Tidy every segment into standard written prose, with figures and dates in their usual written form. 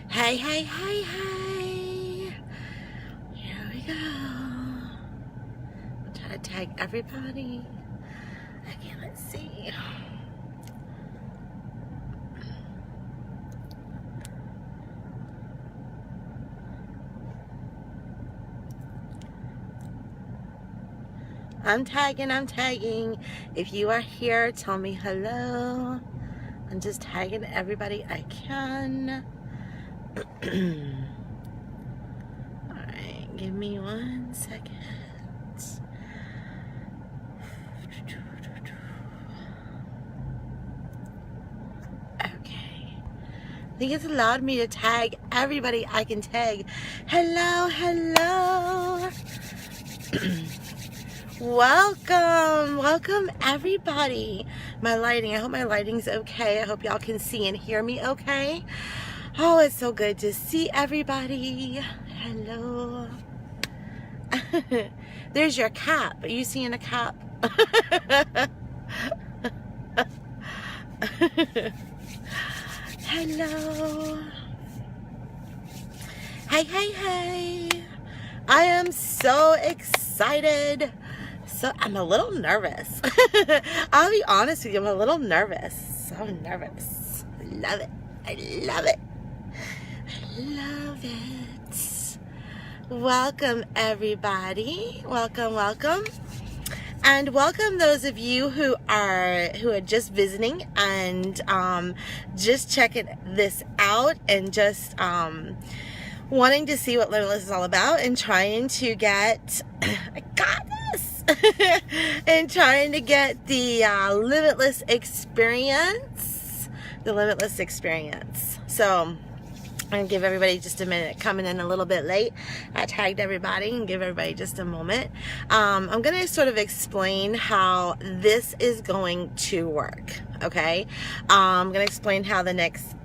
Hey, hey, hey, hey. Here we go. I'll try to tag everybody. Okay, let's see. I'm tagging. If you are here, tell me hello. I'm just tagging everybody I can. Alright, give me 1 second. Okay. I think it's allowed me to tag everybody I can tag. Hello, hello. Welcome everybody. My lighting, I hope my lighting's okay. I hope y'all can see and hear me okay. Oh, it's so good to see everybody. Hello. There's your cap. Are you seeing a cap? Hello. Hey, hey, hey. I am so excited. So I'm a little nervous. I'll be honest with you, I'm a little nervous. So nervous. Love it. I love it. I love it. Welcome everybody. Welcome. And welcome those of you who are just visiting and just checking this out and just wanting to see what Limitless is all about and trying to get I got this and trying to get the Limitless experience. So I'm gonna give everybody just a minute. Coming in a little bit late. I tagged everybody and give everybody just a moment. I'm gonna sort of explain how this is going to work. Okay, I'm gonna explain how the next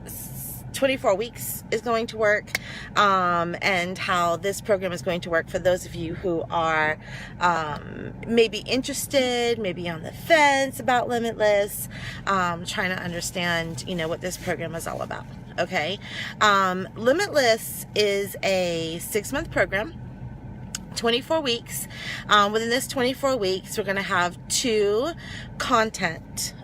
24 weeks is going to work, and how this program is going to work for those of you who are maybe interested, maybe on the fence about Limitless, trying to understand, what this program is all about. Okay, Limitless is a 6-month program. 24 weeks. Within this 24 weeks, we're going to have two content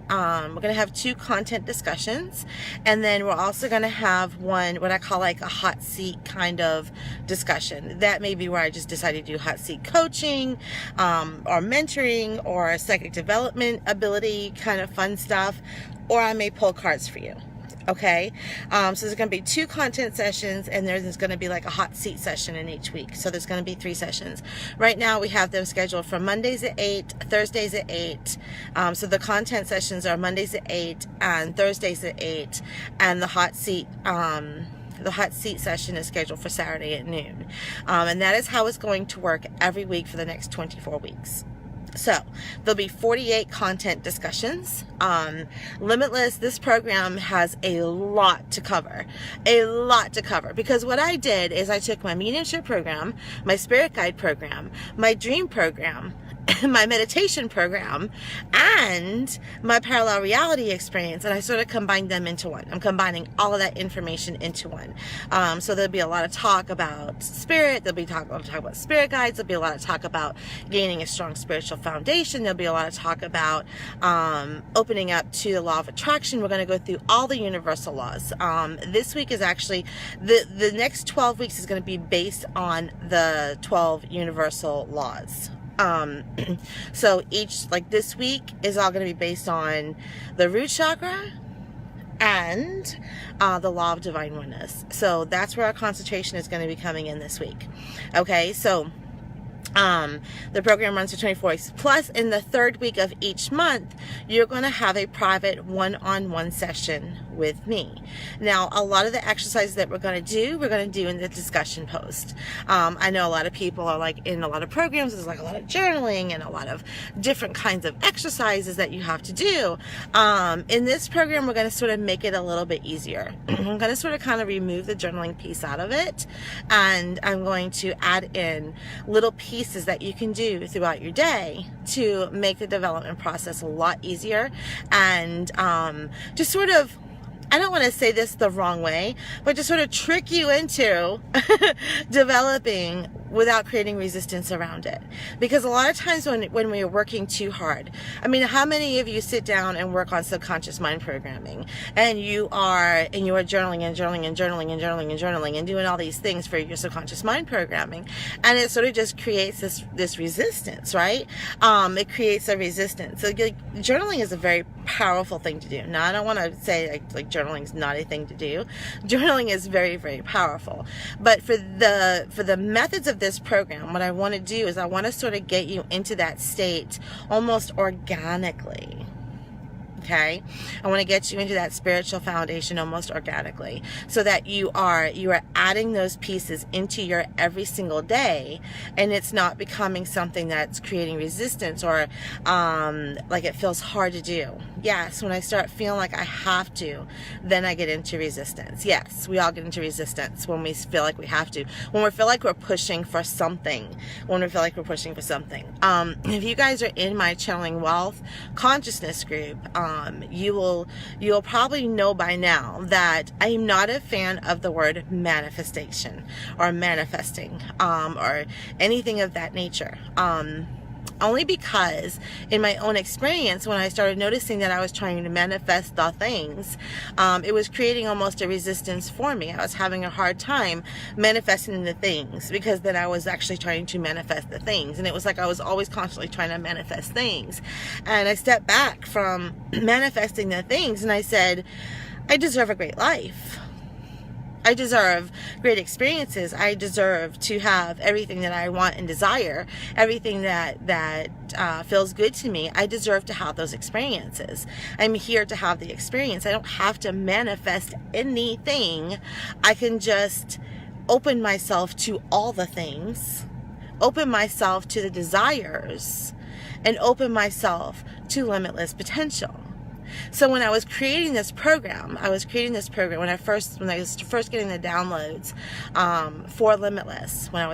discussions, and then we're also going to have one, what I call like a hot seat kind of discussion. That may be where I just decided to do hot seat coaching, or mentoring, or psychic development ability kind of fun stuff, or I may pull cards for you. Okay, so there's going to be 2 content sessions, and there's going to be like a hot seat session in each week. So there's going to be 3 sessions. Right now we have them scheduled for Mondays at 8, Thursdays at 8. So the content sessions are Mondays at 8 and Thursdays at 8, and the hot seat session is scheduled for Saturday at noon. And that is how it's going to work every week for the next 24 weeks. So there'll be 48 content discussions. Limitless, this program has a lot to cover, because what I did is I took my mediumship program, my spirit guide program, my dream program, my meditation program, and my parallel reality experience, and I sort of combined them into one. I'm combining all of that information into one. So there'll be a lot of talk about spirit, there'll be a lot of talk about spirit guides, there'll be a lot of talk about gaining a strong spiritual foundation, there'll be a lot of talk about opening up to the law of attraction. We're going to go through all the universal laws. This week is actually, the next 12 weeks is going to be based on the 12 universal laws. So each, like this week is all going to be based on the root chakra and the law of divine oneness. So that's where our concentration is going to be coming in this week. Okay, so the program runs for 24 weeks. Plus, in the 3rd week of each month, you're going to have a private one-on-one session with me. Now, a lot of the exercises that we're going to do in the discussion post. I know a lot of people are like, in a lot of programs, there's like a lot of journaling and a lot of different kinds of exercises that you have to do. In this program, we're going to sort of make it a little bit easier. I'm going to sort of kind of remove the journaling piece out of it, and I'm going to add in little pieces that you can do throughout your day to make the development process a lot easier, and just sort of I don't want to say this the wrong way, but to sort of trick you into developing without creating resistance around it. Because a lot of times when we're working too hard, I mean, how many of you sit down and work on subconscious mind programming, and you are journaling and journaling and journaling and journaling and journaling and doing all these things for your subconscious mind programming, and it sort of just creates this resistance, right? It creates a resistance. So journaling is a very powerful thing to do. Now, I don't want to say like journaling is not a thing to do. Journaling is very, very powerful. But for the methods of this program, what I want to do is I want to sort of get you into that state almost organically. Okay, I want to get you into that spiritual foundation almost organically, so that you are adding those pieces into your every single day, and it's not becoming something that's creating resistance or like it feels hard to do. Yes, when I start feeling like I have to, then I get into resistance. Yes, we all get into resistance when we feel like we have to, when we feel like we're pushing for something, if you guys are in my Channeling Wealth Consciousness group, you'll probably know by now that I'm not a fan of the word manifestation or manifesting or anything of that nature. Only because in my own experience, when I started noticing that I was trying to manifest the things, it was creating almost a resistance for me. I was having a hard time manifesting the things, because then I was actually trying to manifest the things, and it was like I was always constantly trying to manifest things. And I stepped back from manifesting the things, and I said, I deserve a great life. I deserve great experiences. I deserve to have everything that I want and desire, everything that feels good to me. I deserve to have those experiences. I'm here to have the experience. I don't have to manifest anything. I can just open myself to all the things, open myself to the desires, and open myself to limitless potential. So when I was creating this program, when I was first getting the downloads for Limitless, one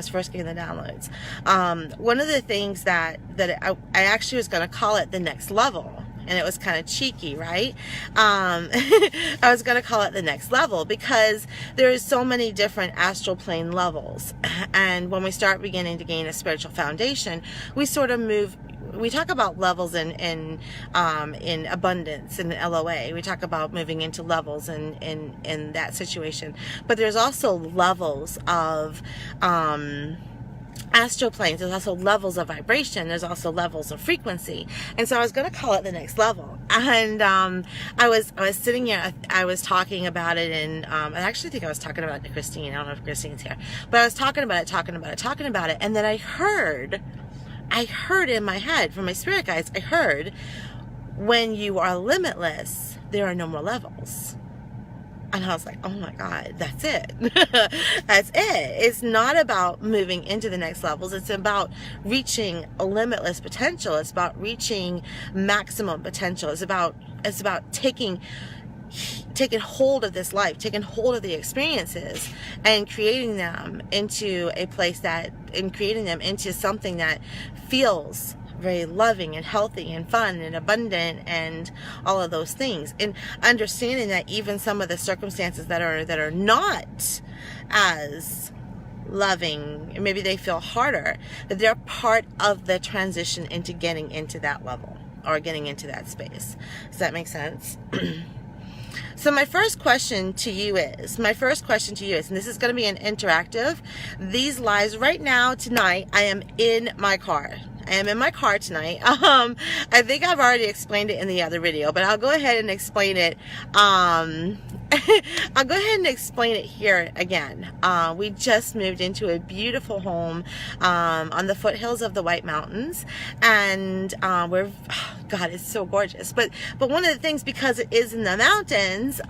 of the things that I actually was going to call it the next level. And it was kind of cheeky, right? I was going to call it the next level, because there's so many different astral plane levels. And when we start beginning to gain a spiritual foundation, we sort of we talk about levels in abundance in LOA. We talk about moving into levels in that situation. But there's also levels of astral planes. There's also levels of vibration. There's also levels of frequency. And so I was going to call it the next level. And I was sitting here, I was talking about it, and I actually think I was talking about it to Christine. I don't know if Christine's here, but I was talking about it. And then I heard in my head from my spirit guides, I heard, when you are limitless, there are no more levels. And I was like, oh my God, that's it. That's it. It's not about moving into the next levels. It's about reaching a limitless potential. It's about reaching maximum potential. It's about taking hold of this life, taking hold of the experiences, and creating them into a place creating them into something that feels very loving and healthy and fun and abundant and all of those things. And understanding that even some of the circumstances that are not as loving, maybe they feel harder, that they're part of the transition into getting into that level or getting into that space. Does that make sense? So my first question to you is, and this is going to be an interactive, these lives right now, tonight, I am in my car. Tonight. I think I've already explained it in the other video, but I'll go ahead and explain it. I'll go ahead and explain it here again. We just moved into a beautiful home on the foothills of the White Mountains, and God, it's so gorgeous. But one of the things, because it is in the mountains,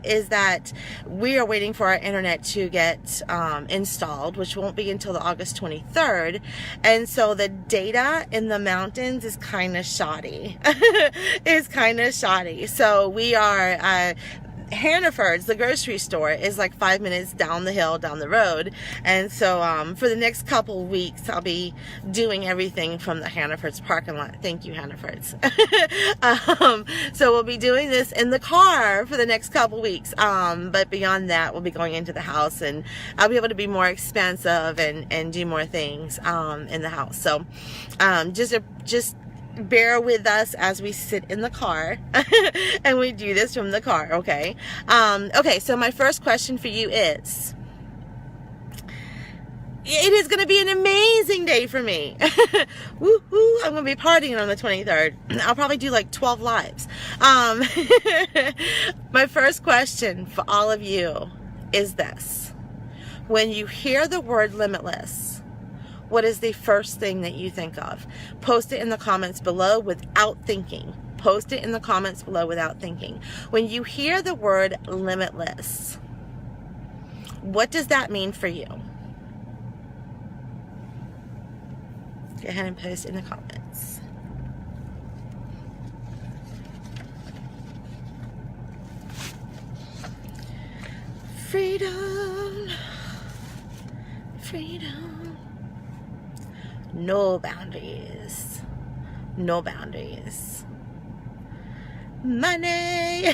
is that we are waiting for our internet to get installed, which won't be until the August 23rd, and so the data in the mountains is kind of shoddy. So we are Hannaford's, the grocery store, is like 5 minutes down the hill, down the road. And so for the next couple weeks, I'll be doing everything from the Hannaford's parking lot. Thank you, Hannaford's. So we'll be doing this in the car for the next couple weeks. But beyond that, we'll be going into the house, and I'll be able to be more expansive and do more things in the house. So just bear with us as we sit in the car and we do this from the car, okay? Okay, so my first question for you is, it is going to be an amazing day for me. Woo-hoo, I'm going to be partying on the 23rd. I'll probably do like 12 lives. My first question for all of you is this. When you hear the word limitless, what is the first thing that you think of? Post it in the comments below without thinking. Post it in the comments below without thinking. When you hear the word limitless, what does that mean for you? Go ahead and post in the comments. Freedom. Freedom. No boundaries. No boundaries. Money.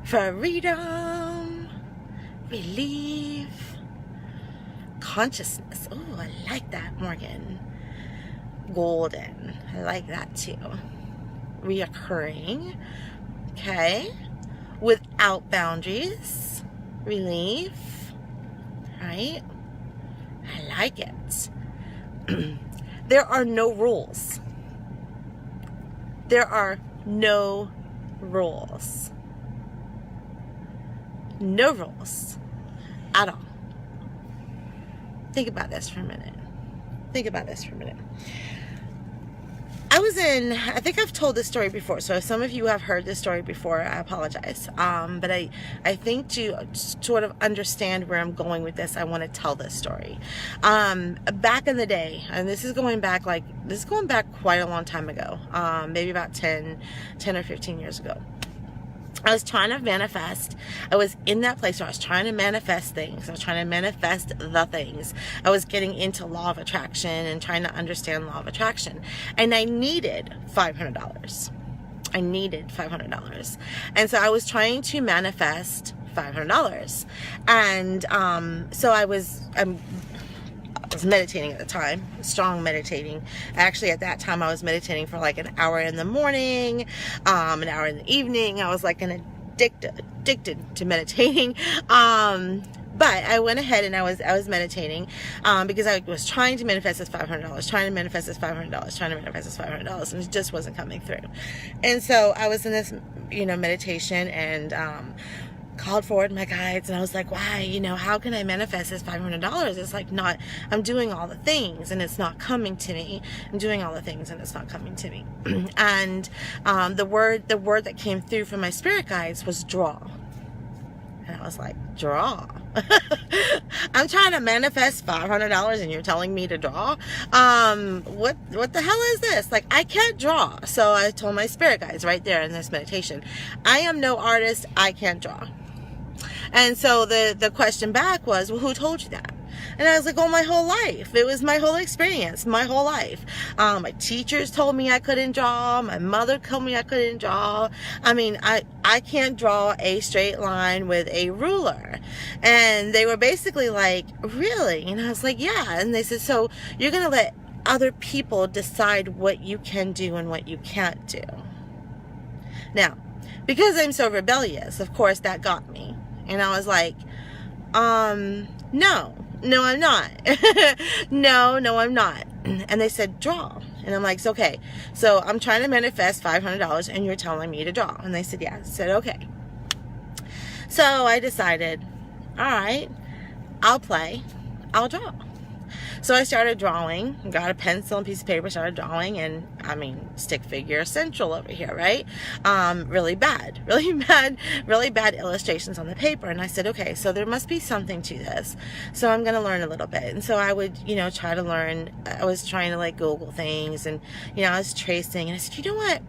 Freedom. Relief. Consciousness. Oh, I like that, Morgan. Golden. I like that too. Reoccurring. Okay. Without boundaries. Relief. Right? I like it. There are no rules. There are no rules. No rules at all. Think about this for a minute. Think about this for a minute. I think I've told this story before, so if some of you have heard this story before, I apologize. But I think to sort of understand where I'm going with this, I want to tell this story. Back in the day, and this is going back quite a long time ago, maybe about 10 or 15 years ago. I was trying to manifest. I was in that place where I was trying to manifest things. I was trying to manifest the things. I was getting into law of attraction and trying to understand law of attraction. And I needed $500. I needed $500. And so I was trying to manifest $500. And so I was meditating at the time, strong meditating. Actually, at that time, I was meditating for like an hour in the morning, an hour in the evening. I was like addicted to meditating. But I went ahead and I was meditating because I was trying to manifest this $500, trying to manifest this $500, trying to manifest this $500, and it just wasn't coming through. And so I was in this, meditation and called forward my guides, and I was like, why, how can I manifest this $500? It's like not, I'm doing all the things and it's not coming to me. I'm doing all the things and it's not coming to me. And the word that came through from my spirit guides was draw. And I was like, draw? I'm trying to manifest $500 and you're telling me to draw? What the hell is this? Like, I can't draw. So I told my spirit guides right there in this meditation, I am no artist, I can't draw. And so the question back was, well, who told you that? And I was like, my whole life. It was my whole experience, my whole life. My teachers told me I couldn't draw. My mother told me I couldn't draw. I mean, I can't draw a straight line with a ruler. And they were basically like, really? And I was like, yeah. And they said, so you're going to let other people decide what you can do and what you can't do. Now, because I'm so rebellious, of course, that got me. And I was like, no, I'm not. no, I'm not. And they said, draw. And I'm like, okay, so I'm trying to manifest $500 and you're telling me to draw. And they said, yeah. I said, okay. So I decided, all right, I'll play, I'll draw. So I started drawing, got a pencil and piece of paper, started drawing, and I mean, stick figure central over here, right? Really bad illustrations on the paper. And I said, okay, so there must be something to this. So I'm going to learn a little bit. And so I would, try to learn. I was trying to like Google things, and, I was tracing, and I said, you know what?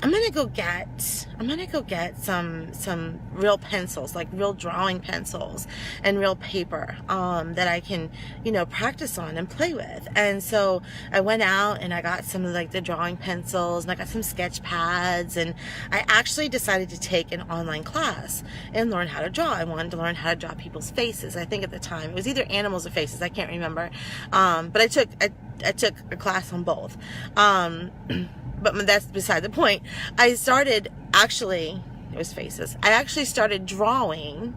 I'm gonna go get some real pencils, like real drawing pencils and real paper that I can, you know, practice on and play with. And so I went out and I got some of like the drawing pencils, and I got some sketch pads, and I actually decided to take an online class and learn how to draw. I wanted to learn how to draw people's faces. I think at the time it was either animals or faces, I can't remember, but I took a class on both. But that's beside the point. I started, actually, it was faces. I actually started drawing,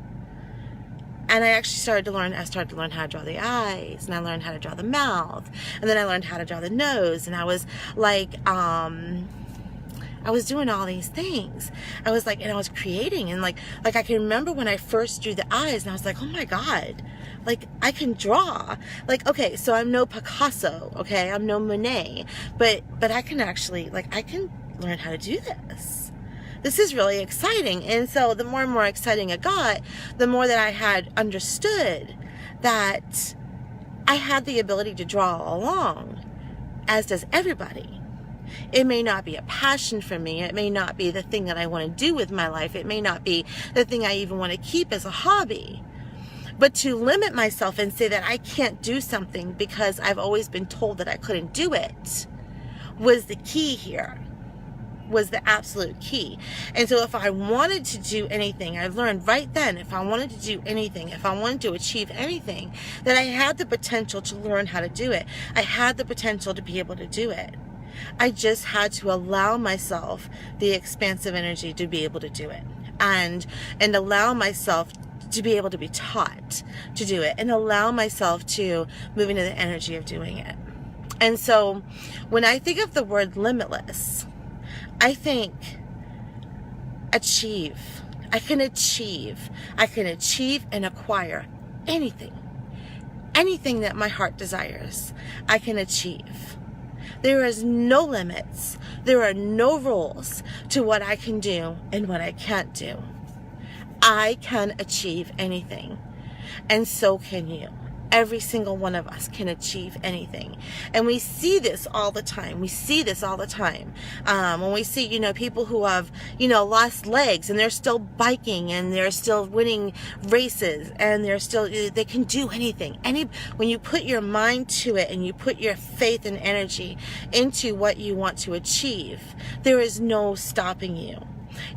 and I started to learn how to draw the eyes, and I learned how to draw the mouth, and then I learned how to draw the nose, and I was like, I was doing all these things. I was like, and I was creating, and like I can remember when I first drew the eyes, and I was like, oh my God, like I can draw. Like, okay, so I'm no Picasso, okay, I'm no Monet, but I can actually, like, I can learn how to do this. This is really exciting. And so the more and more exciting it got, the more that I had understood that I had the ability to draw along, as does everybody. It may not be a passion for me. It may not be the thing that I want to do with my life. It may not be the thing I even want to keep as a hobby. But to limit myself and say that I can't do something because I've always been told that I couldn't do it was the key here, was the absolute key. And so if I wanted to do anything, I learned right then, if I wanted to do anything, if I wanted to achieve anything, that I had the potential to learn how to do it. I had the potential to be able to do it. I just had to allow myself the expansive energy to be able to do it, and allow myself to be able to be taught to do it, and allow myself to move into the energy of doing it. And so when I think of the word limitless, I think achieve. I can achieve and acquire anything that my heart desires. I can achieve. There is no limits. There are no rules to what I can do and what I can't do. I can achieve anything, and so can you. Every single one of us can achieve anything. And we see this all the time. When we see, people who have, lost legs, and they're still biking, and they're still winning races, and they can do anything. When you put your mind to it, and you put your faith and energy into what you want to achieve, there is no stopping you.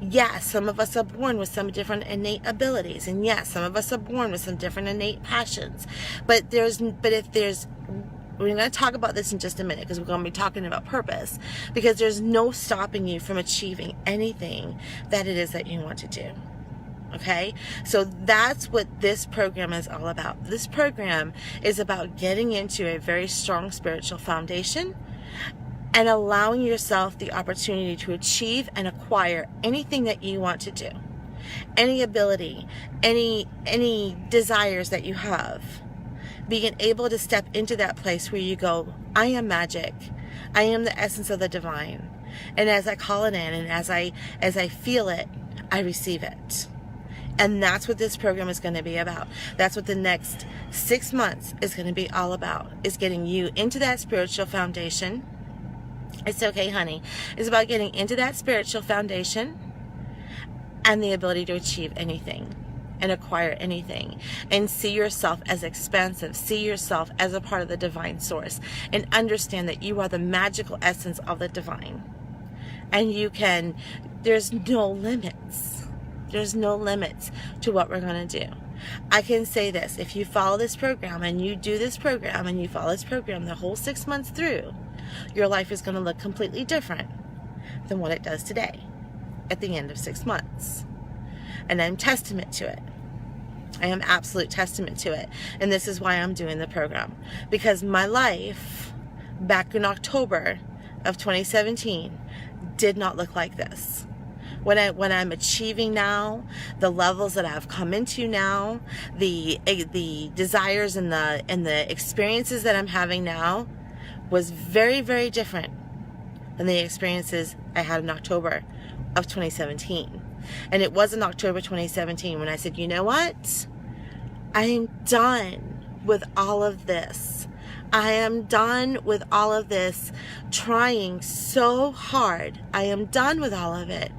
Yes, some of us are born with some different innate abilities, and yes, some of us are born with some different innate passions. But we're going to talk about this in just a minute, because we're going to be talking about purpose, because there's no stopping you from achieving anything that it is that you want to do. Okay, so that's what this program is all about. This program is about getting into a very strong spiritual foundation and allowing yourself the opportunity to achieve and acquire anything that you want to do, any ability, any desires that you have, being able to step into that place where you go, I am magic, I am the essence of the divine, and as I call it in, and as I feel it, I receive it. And that's what this program is going to be about. That's what the next 6 months is going to be all about, is getting you into that spiritual foundation. It's okay, honey. It's about getting into that spiritual foundation and the ability to achieve anything and acquire anything, and see yourself as expansive, see yourself as a part of the divine source, and understand that you are the magical essence of the divine. And there's no limits. There's no limits to what we're going to do. I can say this: if you follow this program, and you do this program, and you follow this program the whole 6 months through, your life is going to look completely different than what it does today at the end of 6 months. And I'm testament to it. I am absolute testament to it. And this is why I'm doing the program. Because my life back in October of 2017 did not look like this. When I'm achieving now, the levels that I've come into now, the desires and the experiences that I'm having now, was very, very different than the experiences I had in October of 2017. And it was in October 2017 when I said, you know what? I am done with all of this. I am done with all of this trying so hard. I am done with all of it.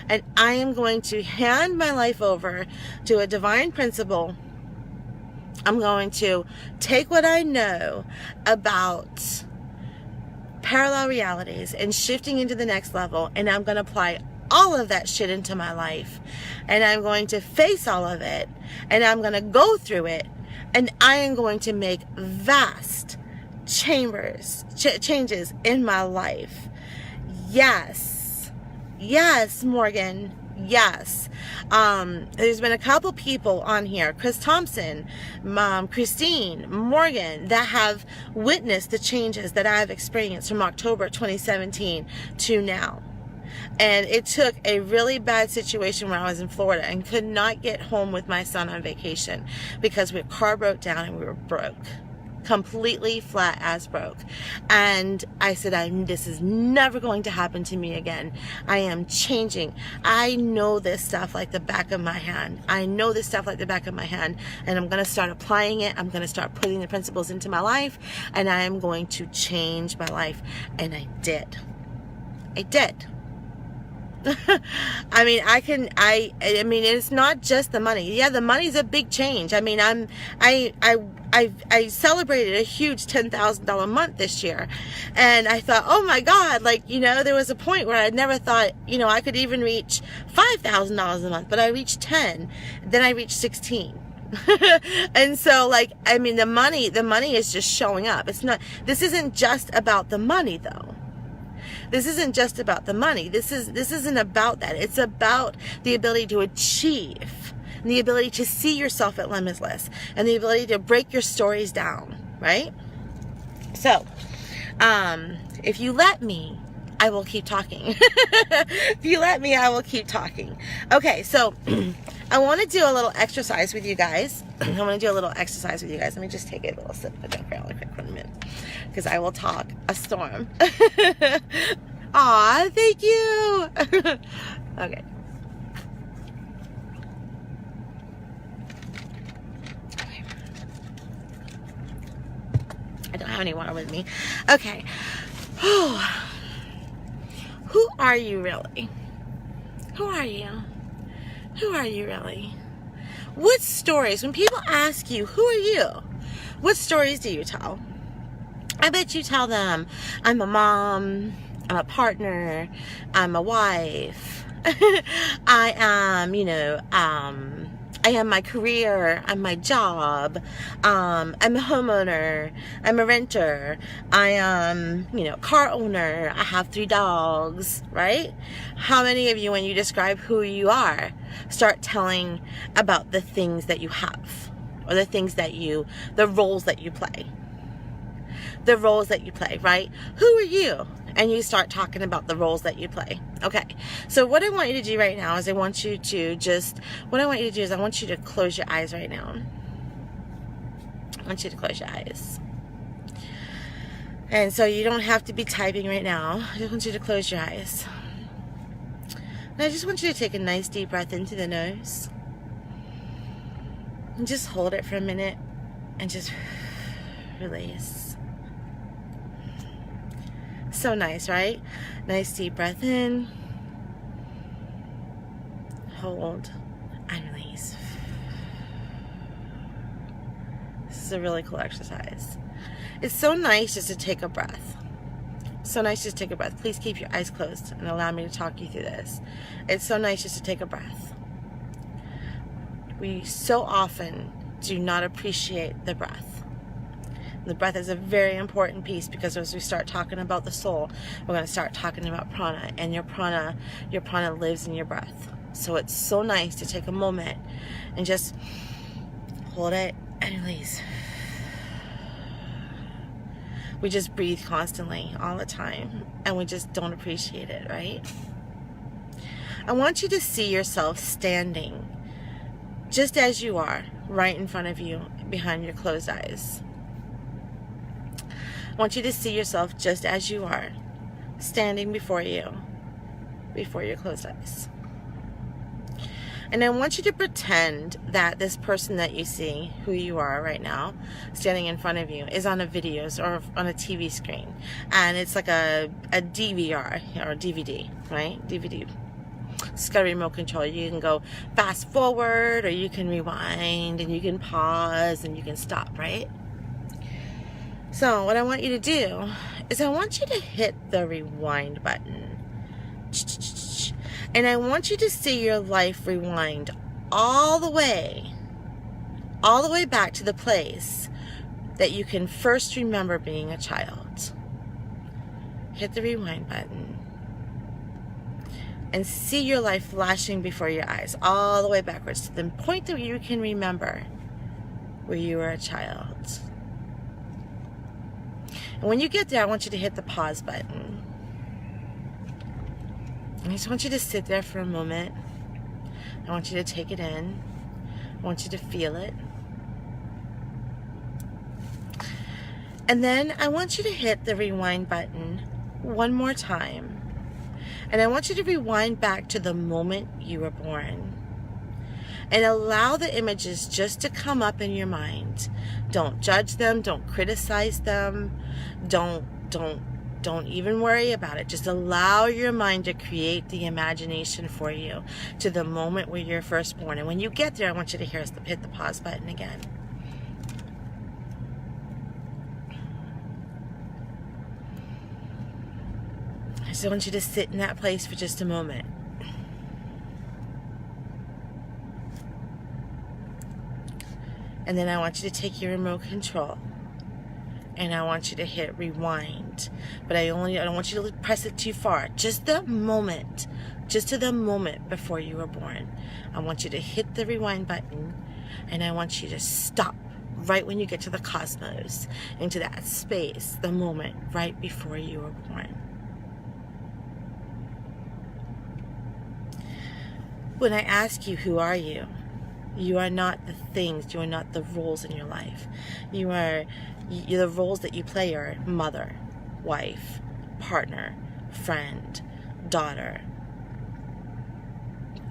And I am going to hand my life over to a divine principle. I'm going to take what I know about parallel realities and shifting into the next level, and I'm going to apply all of that shit into my life, and I'm going to face all of it, and I'm going to go through it, and I am going to make vast changes in my life. Yes, Morgan, yes. There's been a couple people on here, Chris Thompson, Christine, Morgan, that have witnessed the changes that I've experienced from October 2017 to now. And it took a really bad situation where I was in Florida and could not get home with my son on vacation because our car broke down and we were broke. Completely flat as broke. And I said, this is never going to happen to me again. I am changing. I know this stuff like the back of my hand. And I'm going to start applying it. I'm going to start putting the principles into my life, and I am going to change my life. And I did. I mean, I mean, it's not just the money. Yeah, the money's a big change. I mean, I celebrated a huge $10,000 month this year, and I thought, oh my God, like, you know, there was a point where I never thought, you know, I could even reach $5,000 a month, but I reached 10, then I reached 16. And so, like, I mean, the money is just showing up. This isn't just about the money, though. This isn't just about the money. This isn't about that. It's about the ability to achieve, and the ability to see yourself at Limitless, and the ability to break your stories down, right? So, if you let me, I will keep talking. If you let me, I will keep talking. Okay, so I want to do a little exercise with you guys. Let me just take a little sip of the drink really quick for a minute, because I will talk a storm. Aw, thank you. Okay. I don't have any water with me. Okay. Who are you really? Who are you? Who are you really? What stories, when people ask you, who are you? What stories do you tell? I bet you tell them, I'm a mom, I'm a partner, I'm a wife, I am, you know, I am my career, I'm my job, I'm a homeowner, I'm a renter, I am, you know, car owner, I have 3 dogs, right? How many of you, when you describe who you are, start telling about the things that you have, or the things that the roles that you play? The roles that you play, right? Who are you? And you start talking about the roles that you play. Okay, so what I want you to do right now is I want you to close your eyes right now. I want you to close your eyes. And so you don't have to be typing right now. I just want you to close your eyes. And I just want you to take a nice deep breath into the nose. And just hold it for a minute. And just release. So nice, right? Nice deep breath in. Hold. And release. This is a really cool exercise. It's so nice just to take a breath. So nice just to take a breath. Please keep your eyes closed and allow me to talk you through this. It's so nice just to take a breath. We so often do not appreciate the breath. The breath is a very important piece, because as we start talking about the soul, we're going to start talking about prana, and your prana lives in your breath. So it's so nice to take a moment and just hold it and release. We just breathe constantly all the time, and we just don't appreciate it, right? I want you to see yourself standing just as you are, right in front of you, behind your closed eyes. I want you to see yourself just as you are, standing before you, before your closed eyes. And I want you to pretend that this person that you see, who you are right now, standing in front of you, is on a video or on a TV screen. And it's like a DVR or DVD, right? DVD. It's got a remote control. You can go fast forward, or you can rewind, and you can pause, and you can stop, right? So what I want you to do is I want you to hit the rewind button. And I want you to see your life rewind all the way back to the place that you can first remember being a child. Hit the rewind button and see your life flashing before your eyes all the way backwards to the point that you can remember where you were a child. And when you get there, I want you to hit the pause button. I just want you to sit there for a moment. I want you to take it in. I want you to feel it. And then I want you to hit the rewind button one more time. And I want you to rewind back to the moment you were born. And allow the images just to come up in your mind. Don't judge them. Don't criticize them. Don't even worry about it. Just allow your mind to create the imagination for you to the moment where you're first born. And when you get there, I want you to hear us hit the pause button again. I just want you to sit in that place for just a moment. And then I want you to take your remote control. And I want you to hit rewind. But I don't want you to press it too far. Just the moment. Just to the moment before you were born. I want you to hit the rewind button. And I want you to stop right when you get to the cosmos. Into that space. The moment right before you were born. When I ask you, who are you? You are not the things. You are not the roles in your life. You're the roles that you play are mother, wife, partner, friend, daughter,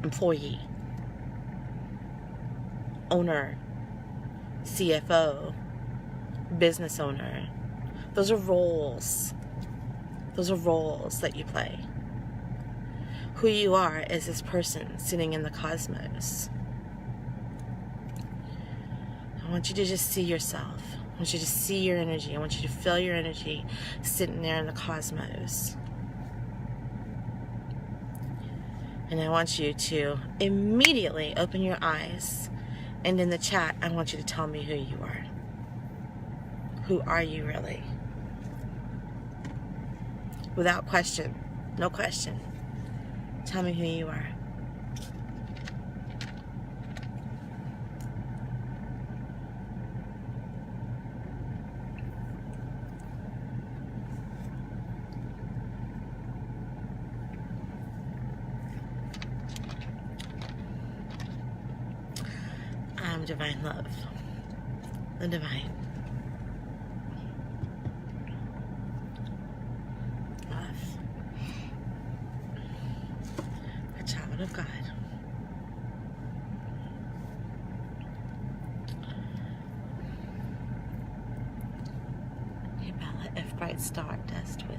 employee, owner, CFO, business owner. Those are roles. Those are roles that you play. Who you are is this person sitting in the cosmos. I want you to just see yourself. I want you to see your energy. I want you to feel your energy sitting there in the cosmos. And I want you to immediately open your eyes. And in the chat, I want you to tell me who you are. Who are you really? Without question. No question. Tell me who you are. I'm divine love. The divine love. A child of God. A bella of bright star dust with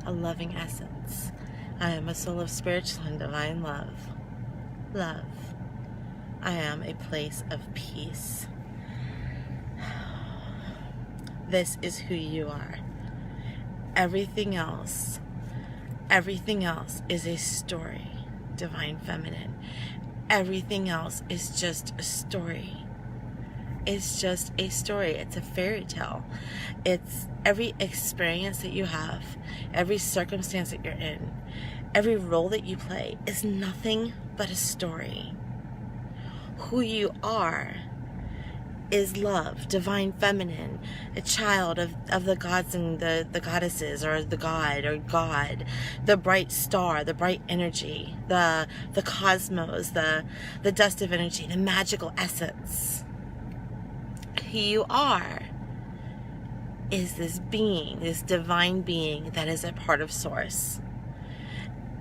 a loving essence. I am a soul of spiritual and divine love. Love. I am a place of peace. This is who you are. Everything else is a story, divine feminine. Everything else is just a story. It's just a story. It's a fairy tale. It's every experience that you have, every circumstance that you're in, every role that you play is nothing but a story. Who you are is love, divine feminine, a child of the gods and the goddesses, or the god or God, the bright star, the bright energy, the cosmos, the dust of energy, the magical essence. Who you are is this being, this divine being that is a part of Source.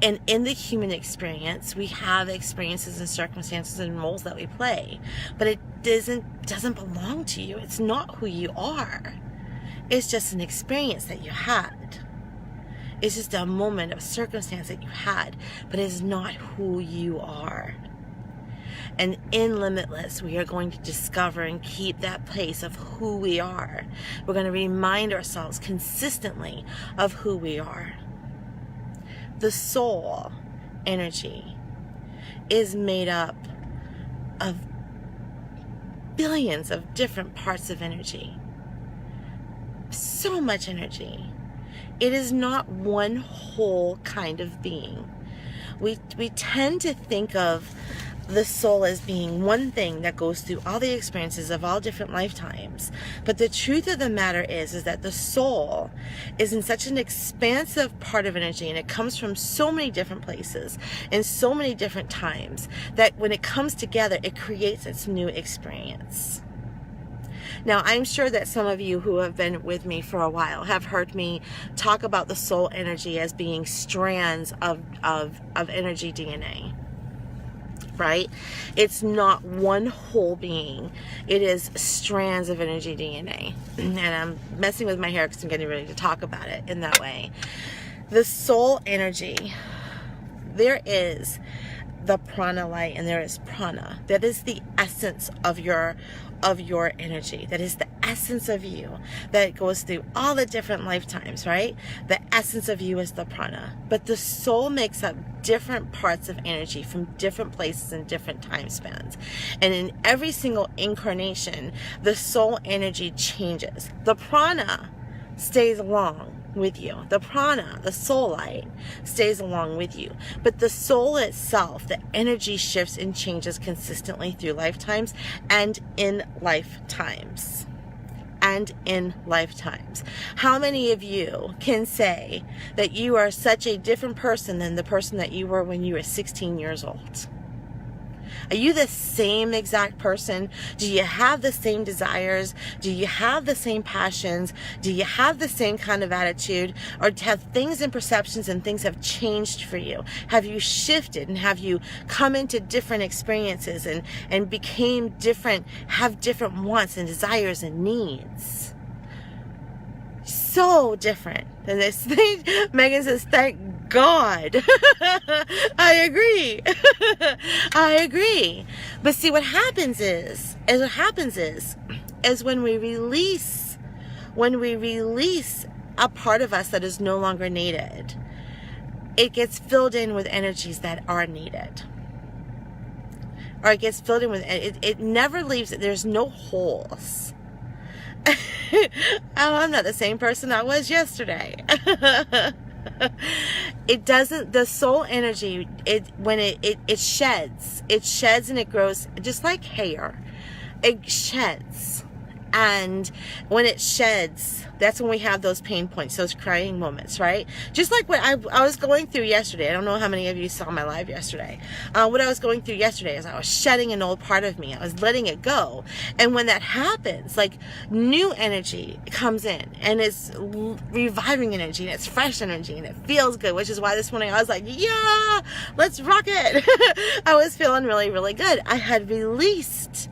And in the human experience, we have experiences and circumstances and roles that we play, but it doesn't belong to you. It's not who you are. It's just an experience that you had. It's just a moment of circumstance that you had, but it's not who you are. And in Limitless, we are going to discover and keep that place of who we are. We're going to remind ourselves consistently of who we are. The soul energy is made up of billions of different parts of energy. So much energy. It is not one whole kind of being. We tend to think of the soul as being one thing that goes through all the experiences of all different lifetimes. But the truth of the matter is that the soul is in such an expansive part of energy, and it comes from so many different places and so many different times, that when it comes together, it creates its new experience. Now, I'm sure that some of you who have been with me for a while have heard me talk about the soul energy as being strands of energy DNA. Right? It's not one whole being. It is strands of energy DNA. And I'm messing with my hair because I'm getting ready to talk about it in that way. The soul energy, there is the prana light and there is prana. That is the essence of your energy. That is the essence of you that goes through all the different lifetimes, right? The essence of you is the prana. But the soul makes up different parts of energy from different places and different time spans. And in every single incarnation, the soul energy changes. The prana stays along with you. The prana, the soul light, stays along with you. But the soul itself, the energy shifts and changes consistently through lifetimes and in lifetimes. And in lifetimes. How many of you can say that you are such a different person than the person that you were when you were 16 years old? Are you the same exact person? Do you have the same desires? Do you have the same passions? Do you have the same kind of attitude? Or have things and perceptions and things have changed for you? Have you shifted and have you come into different experiences and became different, have different wants and desires and needs? So different than this thing. Megan says, thank God. I agree. I agree. But see, what happens is when we release a part of us that is no longer needed, it gets filled in with energies that are needed. Or it gets filled in with, it never leaves, there's no holes. I'm not the same person I was yesterday. It doesn't, the soul energy, when it sheds and it grows just like hair. It sheds. And when it sheds, that's when we have those pain points, those crying moments, right? Just like what I was going through yesterday. I don't know how many of you saw my live yesterday. What I was going through yesterday is I was shedding an old part of me. I was letting it go. And when that happens, like new energy comes in and it's reviving energy and it's fresh energy and it feels good, which is why this morning I was like, yeah, let's rock it. I was feeling really, really good. I had released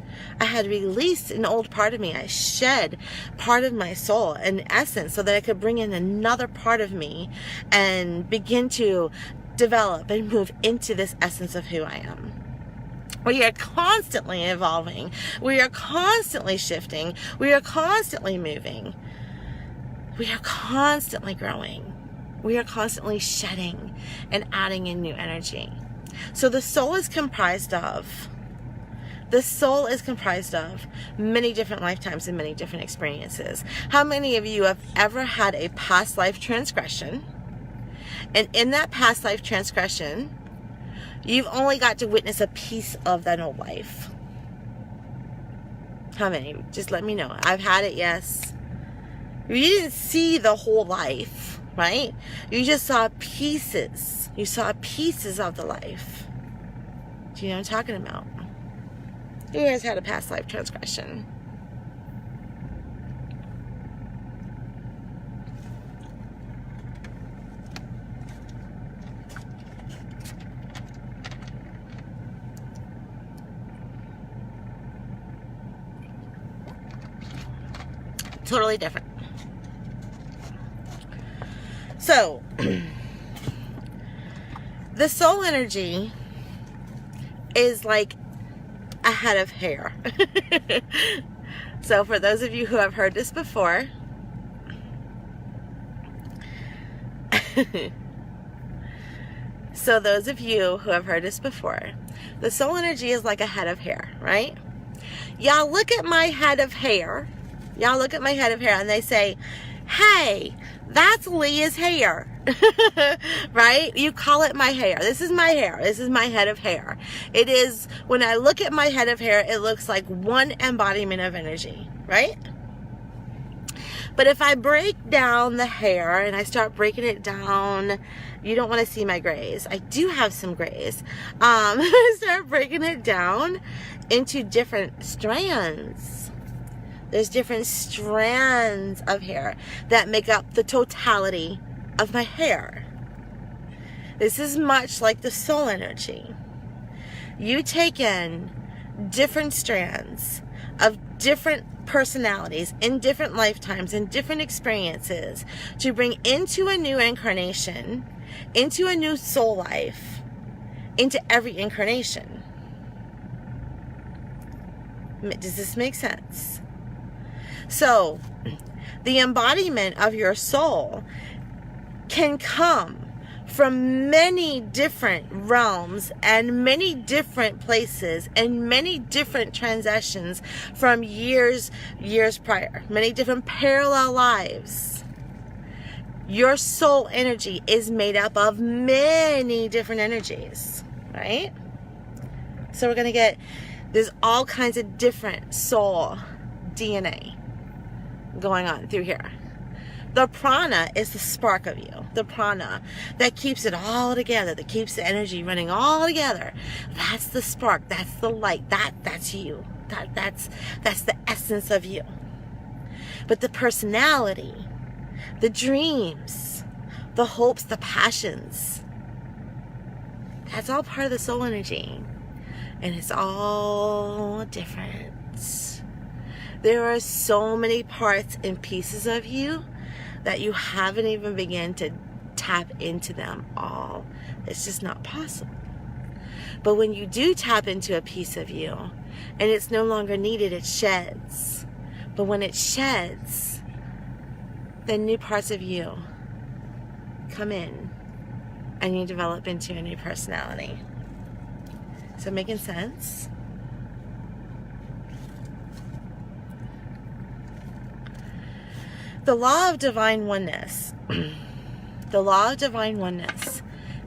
an old part of me. I shed part of my soul, in essence, so that I could bring in another part of me and begin to develop and move into this essence of who I am. We are constantly evolving. We are constantly shifting. We are constantly moving. We are constantly growing. We are constantly shedding and adding in new energy. So the soul is comprised of many different lifetimes and many different experiences. How many of you have ever had a past life transgression? And in that past life transgression, you've only got to witness a piece of that old life. How many? Just let me know. I've had it, yes. You didn't see the whole life, right? You just saw pieces. You saw pieces of the life. Do you know what I'm talking about? Who has had a past life transgression? Totally different. So, the soul energy is like a head of hair. So for those of you who have heard this before, the soul energy is like a head of hair, right? Y'all look at my head of hair. And they say, hey, that's Leah's hair. Right? You call it my hair. This is my hair. This is my head of hair. It is, when I look at my head of hair, it looks like one embodiment of energy, right? But if I break down the hair and I start breaking it down, you don't want to see my grays. I do have some grays. Start breaking it down into different strands. There's different strands of hair that make up the totality of my hair. This is much like the soul energy. You take in different strands of different personalities in different lifetimes and different experiences to bring into a new incarnation, into a new soul life, into every incarnation. Does this make sense? So, the embodiment of your soul can come from many different realms and many different places and many different transactions from years prior, many different parallel lives. Your soul energy is made up of many different energies, right? So we're going to get, there's all kinds of different soul DNA going on through here. The prana is the spark of you. The prana that keeps it all together, that keeps the energy running all together. That's the spark. That's the light. That's you. That's the essence of you. But the personality, the dreams, the hopes, the passions, that's all part of the soul energy. And it's all different. There are so many parts and pieces of you that you haven't even begun to tap into them all. It's just not possible. But when you do tap into a piece of you and it's no longer needed, it sheds. But when it sheds, then new parts of you come in and you develop into a new personality. So making sense? The law of divine oneness,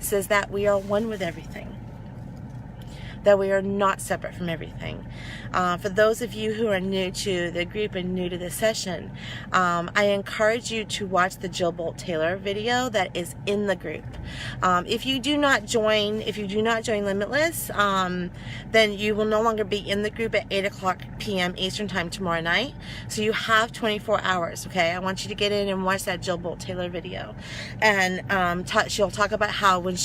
says that we are one with everything, that we are not separate from everything. For those of you who are new to the group and new to this session, I encourage you to watch the Jill Bolt Taylor video that is in the group. If you do not join Limitless, then you will no longer be in the group at 8:00 p.m. Eastern time tomorrow night. So you have 24 hours, okay? I want you to get in and watch that Jill Bolt Taylor video. And she'll talk about how when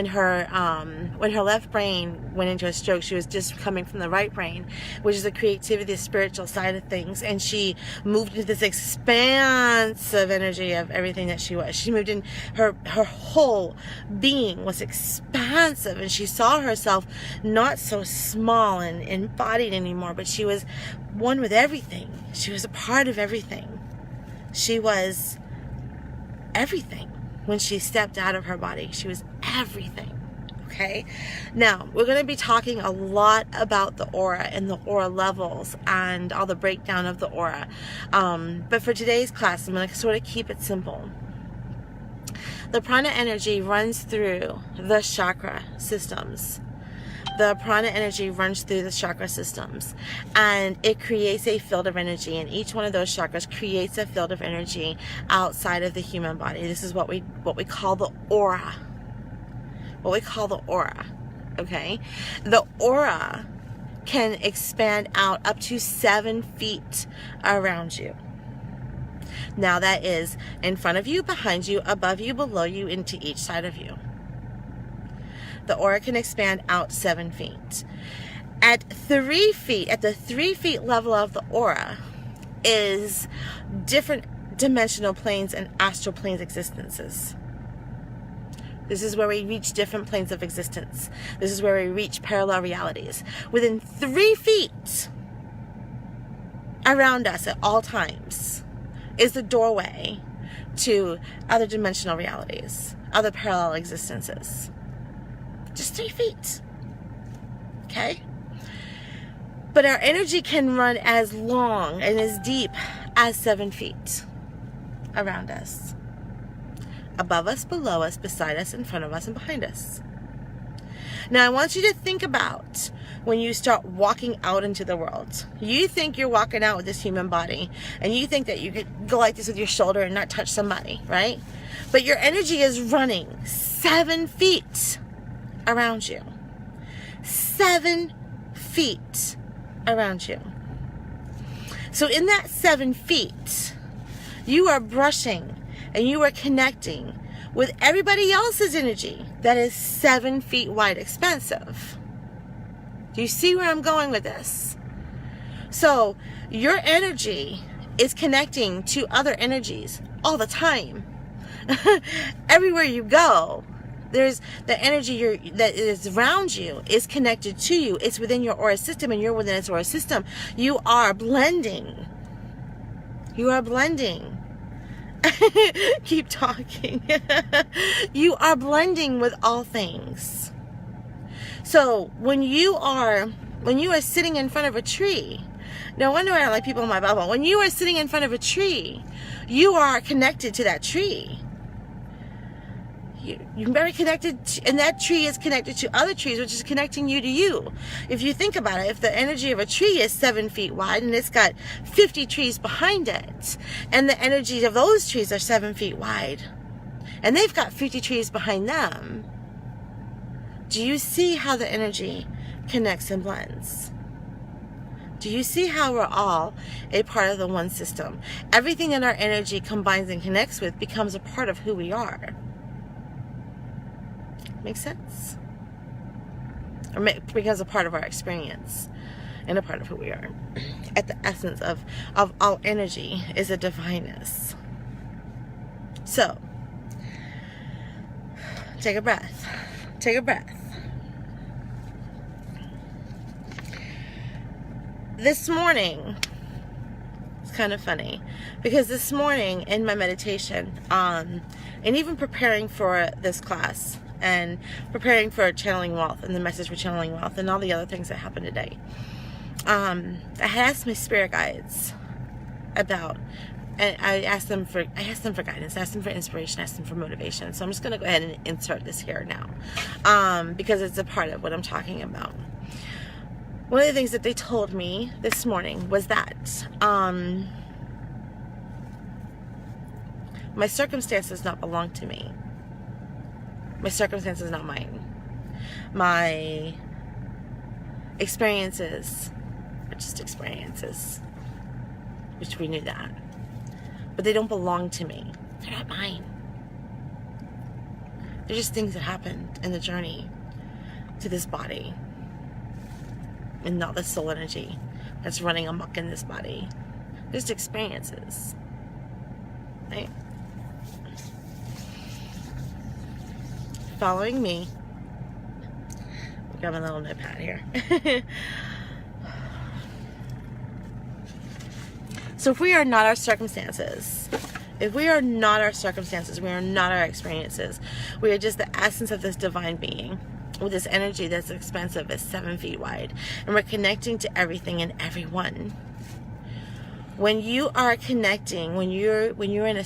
her left brain went into a stroke, she was just coming from the right brain, which is the creativity, the spiritual side of things, and she moved into this expansive energy of everything that she was. She moved in, her whole being was expansive, and she saw herself not so small and embodied anymore, but she was one with everything. She was a part of everything. She was everything. When she stepped out of her body, she was everything. Okay, now we're going to be talking a lot about the aura and the aura levels and all the breakdown of the aura. But for today's class, I'm going to sort of keep it simple. The prana energy runs through the chakra systems. The prana energy runs through the chakra systems, and it creates a field of energy, and each one of those chakras creates a field of energy outside of the human body. This is what we call the aura. What we call the aura, okay? The aura can expand out up to 7 feet around you. Now that is in front of you, behind you, above you, below you, into each side of you. The aura can expand out 7 feet. At 3 feet, at the 3 feet level of the aura, is different dimensional planes and astral planes existences. This is where we reach different planes of existence. This is where we reach parallel realities. Within 3 feet around us at all times is the doorway to other dimensional realities, other parallel existences. Just 3 feet. Okay? But our energy can run as long and as deep as 7 feet around us. Above us, below us, beside us, in front of us, and behind us. Now, I want you to think about when you start walking out into the world. You think you're walking out with this human body, and you think that you could go like this with your shoulder and not touch somebody, right? But your energy is running 7 feet around you. 7 feet around you. So in that 7 feet, you are brushing and you are connecting with everybody else's energy that is 7 feet wide expansive. Do you see where I'm going with this? So your energy is connecting to other energies all the time. Everywhere you go, there's the energy that is around you is connected to you. It's within your aura system, and you're within its aura system. You are blending. You are blending. Keep talking. You are blending with all things. So when you are sitting in front of a tree, no wonder I don't like people in my bubble. When you are sitting in front of a tree, you are connected to that tree. You're very connected, and that tree is connected to other trees, which is connecting you to you. If you think about it, if the energy of a tree is 7 feet wide and it's got 50 trees behind it, and the energy of those trees are 7 feet wide, and they've got 50 trees behind them, do you see how the energy connects and blends? Do you see how we're all a part of the one system? Everything that our energy combines and connects with becomes a part of who we are. Makes sense? Or becomes a part of our experience and a part of who we are. At the essence of all energy is a divineness. So, take a breath. Take a breath. This morning, it's kind of funny, because this morning in my meditation, and even preparing for this class, and preparing for channeling wealth and the message for channeling wealth and all the other things that happened today, I had asked my spirit guides about, and I asked them for guidance, I asked them for inspiration, I asked them for motivation. So I'm just going to go ahead and insert this here now, because it's a part of what I'm talking about. One of the things that they told me this morning was that my circumstances not belong to me. My circumstances are not mine. My experiences are just experiences, which we knew that. But they don't belong to me. They're not mine. They're just things that happened in the journey to this body, and not the soul energy that's running amok in this body. They're just experiences, right? Following me. Got my little notepad here. So if we are not our circumstances, we are not our experiences, we are just the essence of this divine being with this energy that's expansive, is 7 feet wide, and we're connecting to everything and everyone. When you are connecting, when you're in a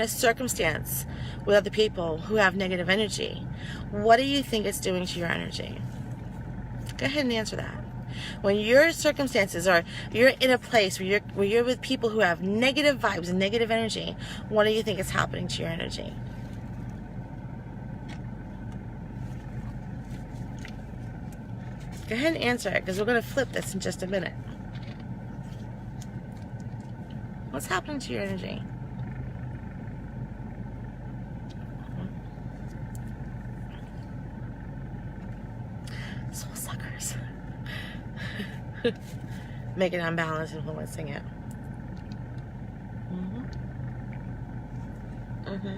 circumstance with other people who have negative energy, what do you think it's doing to your energy? Go ahead and answer that. When your circumstances are, you're in a place where you're with people who have negative vibes and negative energy, what do you think is happening to your energy? Go ahead and answer it, because we're going to flip this in just a minute. What's happening to your energy? Soul suckers. Make it unbalanced, influencing it. Mm-hmm.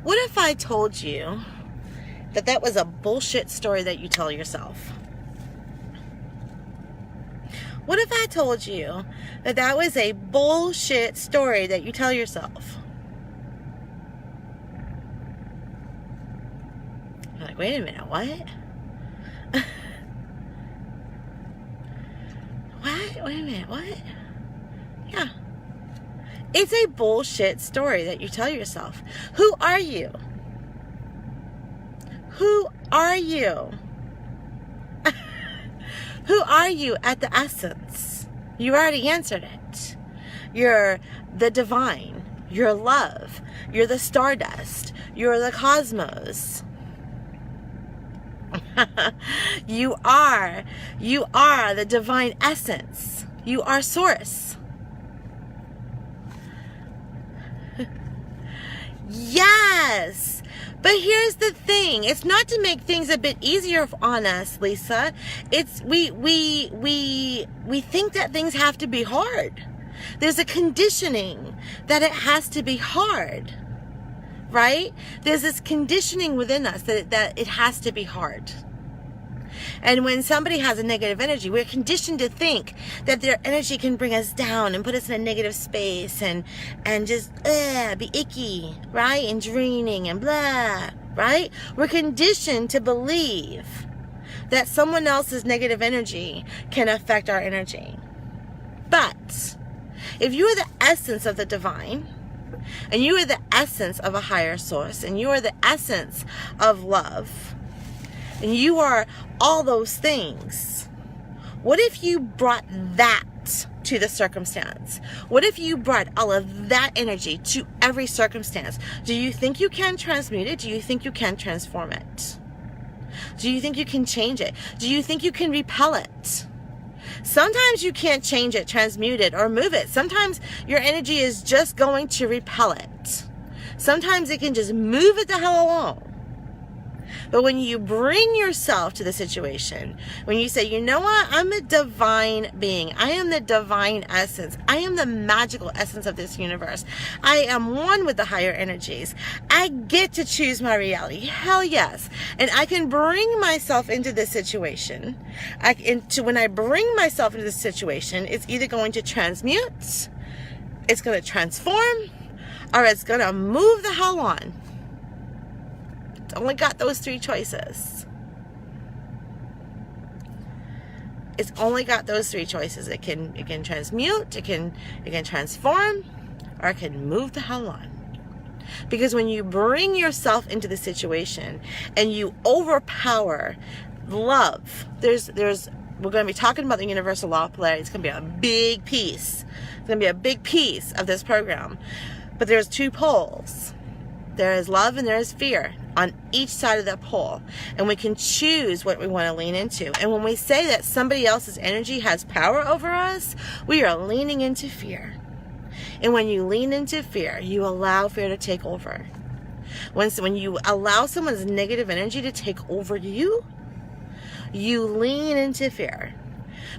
What if I told you that that was a bullshit story that you tell yourself? What if I told you that that was a bullshit story that you tell yourself? You're like, wait a minute, what? What? Wait a minute, what? Yeah. It's a bullshit story that you tell yourself. Who are you? Who are you? Who are you at the essence? You already answered it. You're the divine. You're love. You're the stardust. You're the cosmos. You are the divine essence. You are source. Yes. But here's the thing. It's not to make things a bit easier on us, Lisa. It's we think that things have to be hard. There's a conditioning that it has to be hard. Right? There's this conditioning within us that it has to be hard. And when somebody has a negative energy, we're conditioned to think that their energy can bring us down and put us in a negative space and just be icky, right? And draining and blah, right? We're conditioned to believe that someone else's negative energy can affect our energy. But if you are the essence of the divine, and you are the essence of a higher source, and you are the essence of love, and you are all those things, what if you brought that to the circumstance? What if you brought all of that energy to every circumstance? Do you think you can transmute it? Do you think you can transform it? Do you think you can change it? Do you think you can repel it? Sometimes you can't change it, transmute it, or move it. Sometimes your energy is just going to repel it. Sometimes it can just move it the hell along. But when you bring yourself to the situation, when you say, you know what, I'm a divine being. I am the divine essence. I am the magical essence of this universe. I am one with the higher energies. I get to choose my reality. Hell yes. And I can bring myself into this situation. When I bring myself into this situation, it's either going to transmute, it's going to transform, or it's going to move the hell on. Only got those three choices. It's only got those three choices. It can transmute, it can transform, or it can move the hell on. Because when you bring yourself into the situation and you overpower love, we're going to be talking about the universal law of polarity. It's going to be a big piece. It's going to be a big piece of this program. But there's two poles. There is love and there is fear on each side of that pole. And we can choose what we want to lean into. And when we say that somebody else's energy has power over us, we are leaning into fear. And when you lean into fear, you allow fear to take over. When you allow someone's negative energy to take over you, you lean into fear.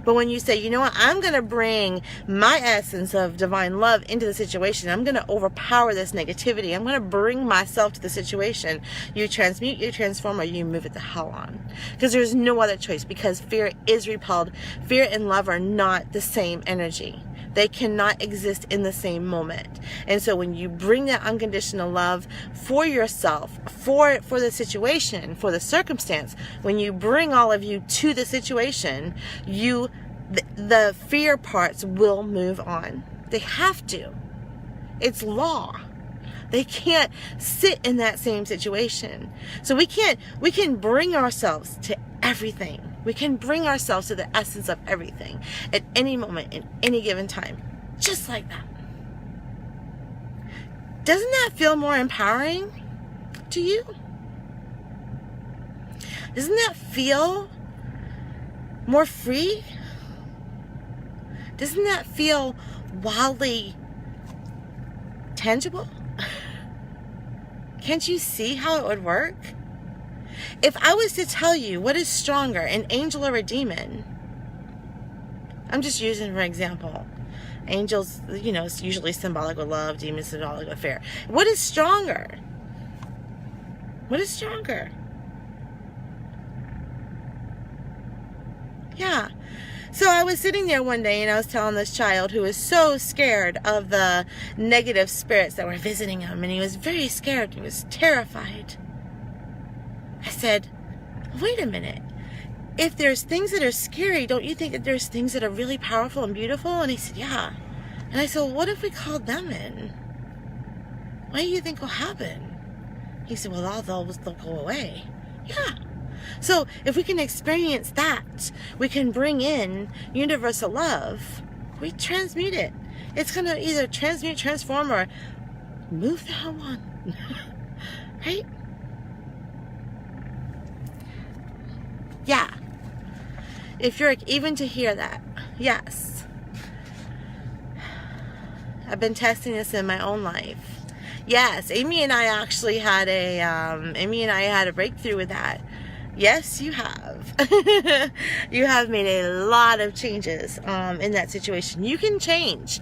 But when you say, you know what, I'm going to bring my essence of divine love into the situation. I'm going to overpower this negativity. I'm going to bring myself to the situation. You transmute, you transform, or you move it the hell on. Because there's no other choice. Because fear is repelled. Fear and love are not the same energy. They cannot exist in the same moment. And so when you bring that unconditional love for yourself, for the situation, for the circumstance, when you bring all of you to the situation, the fear parts will move on. They have to. It's law. They can't sit in that same situation. So we can bring ourselves to everything. We can bring ourselves to the essence of everything at any moment, in any given time. Just like that. Doesn't that feel more empowering to you? Doesn't that feel more free? Doesn't that feel wildly tangible? Can't you see how it would work? If I was to tell you what is stronger, an angel or a demon, I'm just using for example. Angels, it's usually symbolic of love, demons symbolic of fear. What is stronger? What is stronger? Yeah. So I was sitting there one day and I was telling this child who was so scared of the negative spirits that were visiting him, and he was very scared. He was terrified. I said, wait a minute. If there's things that are scary, don't you think that there's things that are really powerful and beautiful? And he said, yeah. And I said, well, what if we called them in? What do you think will happen? He said, well, all those, they'll go away. Yeah. So if we can experience that, we can bring in universal love. We transmute it. It's going to either transmute, transform, or move the hell on. Right? Yeah. If you're even to hear that, yes. I've been testing this in my own life. Yes, Amy and I actually had a breakthrough with that. Yes, you have. You have made a lot of changes in that situation. You can change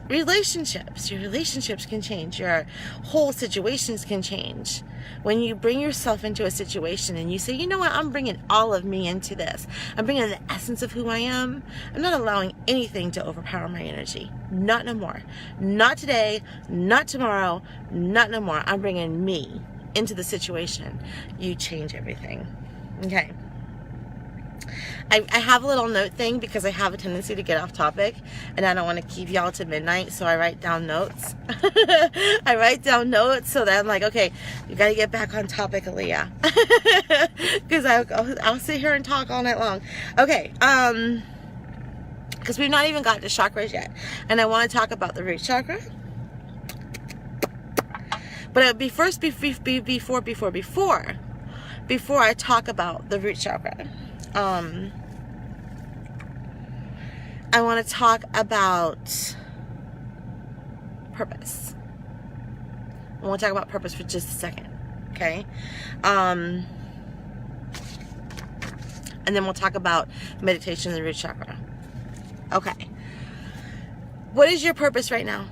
relationships. Your relationships can change. Your whole situations can change. When you bring yourself into a situation and you say, you know what, I'm bringing all of me into this. I'm bringing the essence of who I am. I'm not allowing anything to overpower my energy. Not no more. Not today. Not tomorrow. Not no more. I'm bringing me into the situation. You change everything. Okay. I have a little note thing because I have a tendency to get off topic and I don't want to keep y'all to midnight, so I write down notes. I write down notes so that I'm like, okay, you got to get back on topic, Aaliyah. Because I'll sit here and talk all night long. Okay, because we've not even got to chakras yet. And I want to talk about the root chakra. But before I talk about the root chakra, I want to talk about purpose. I want to talk about purpose for just a second, okay? And then we'll talk about meditation in the root chakra. Okay. What is your purpose right now?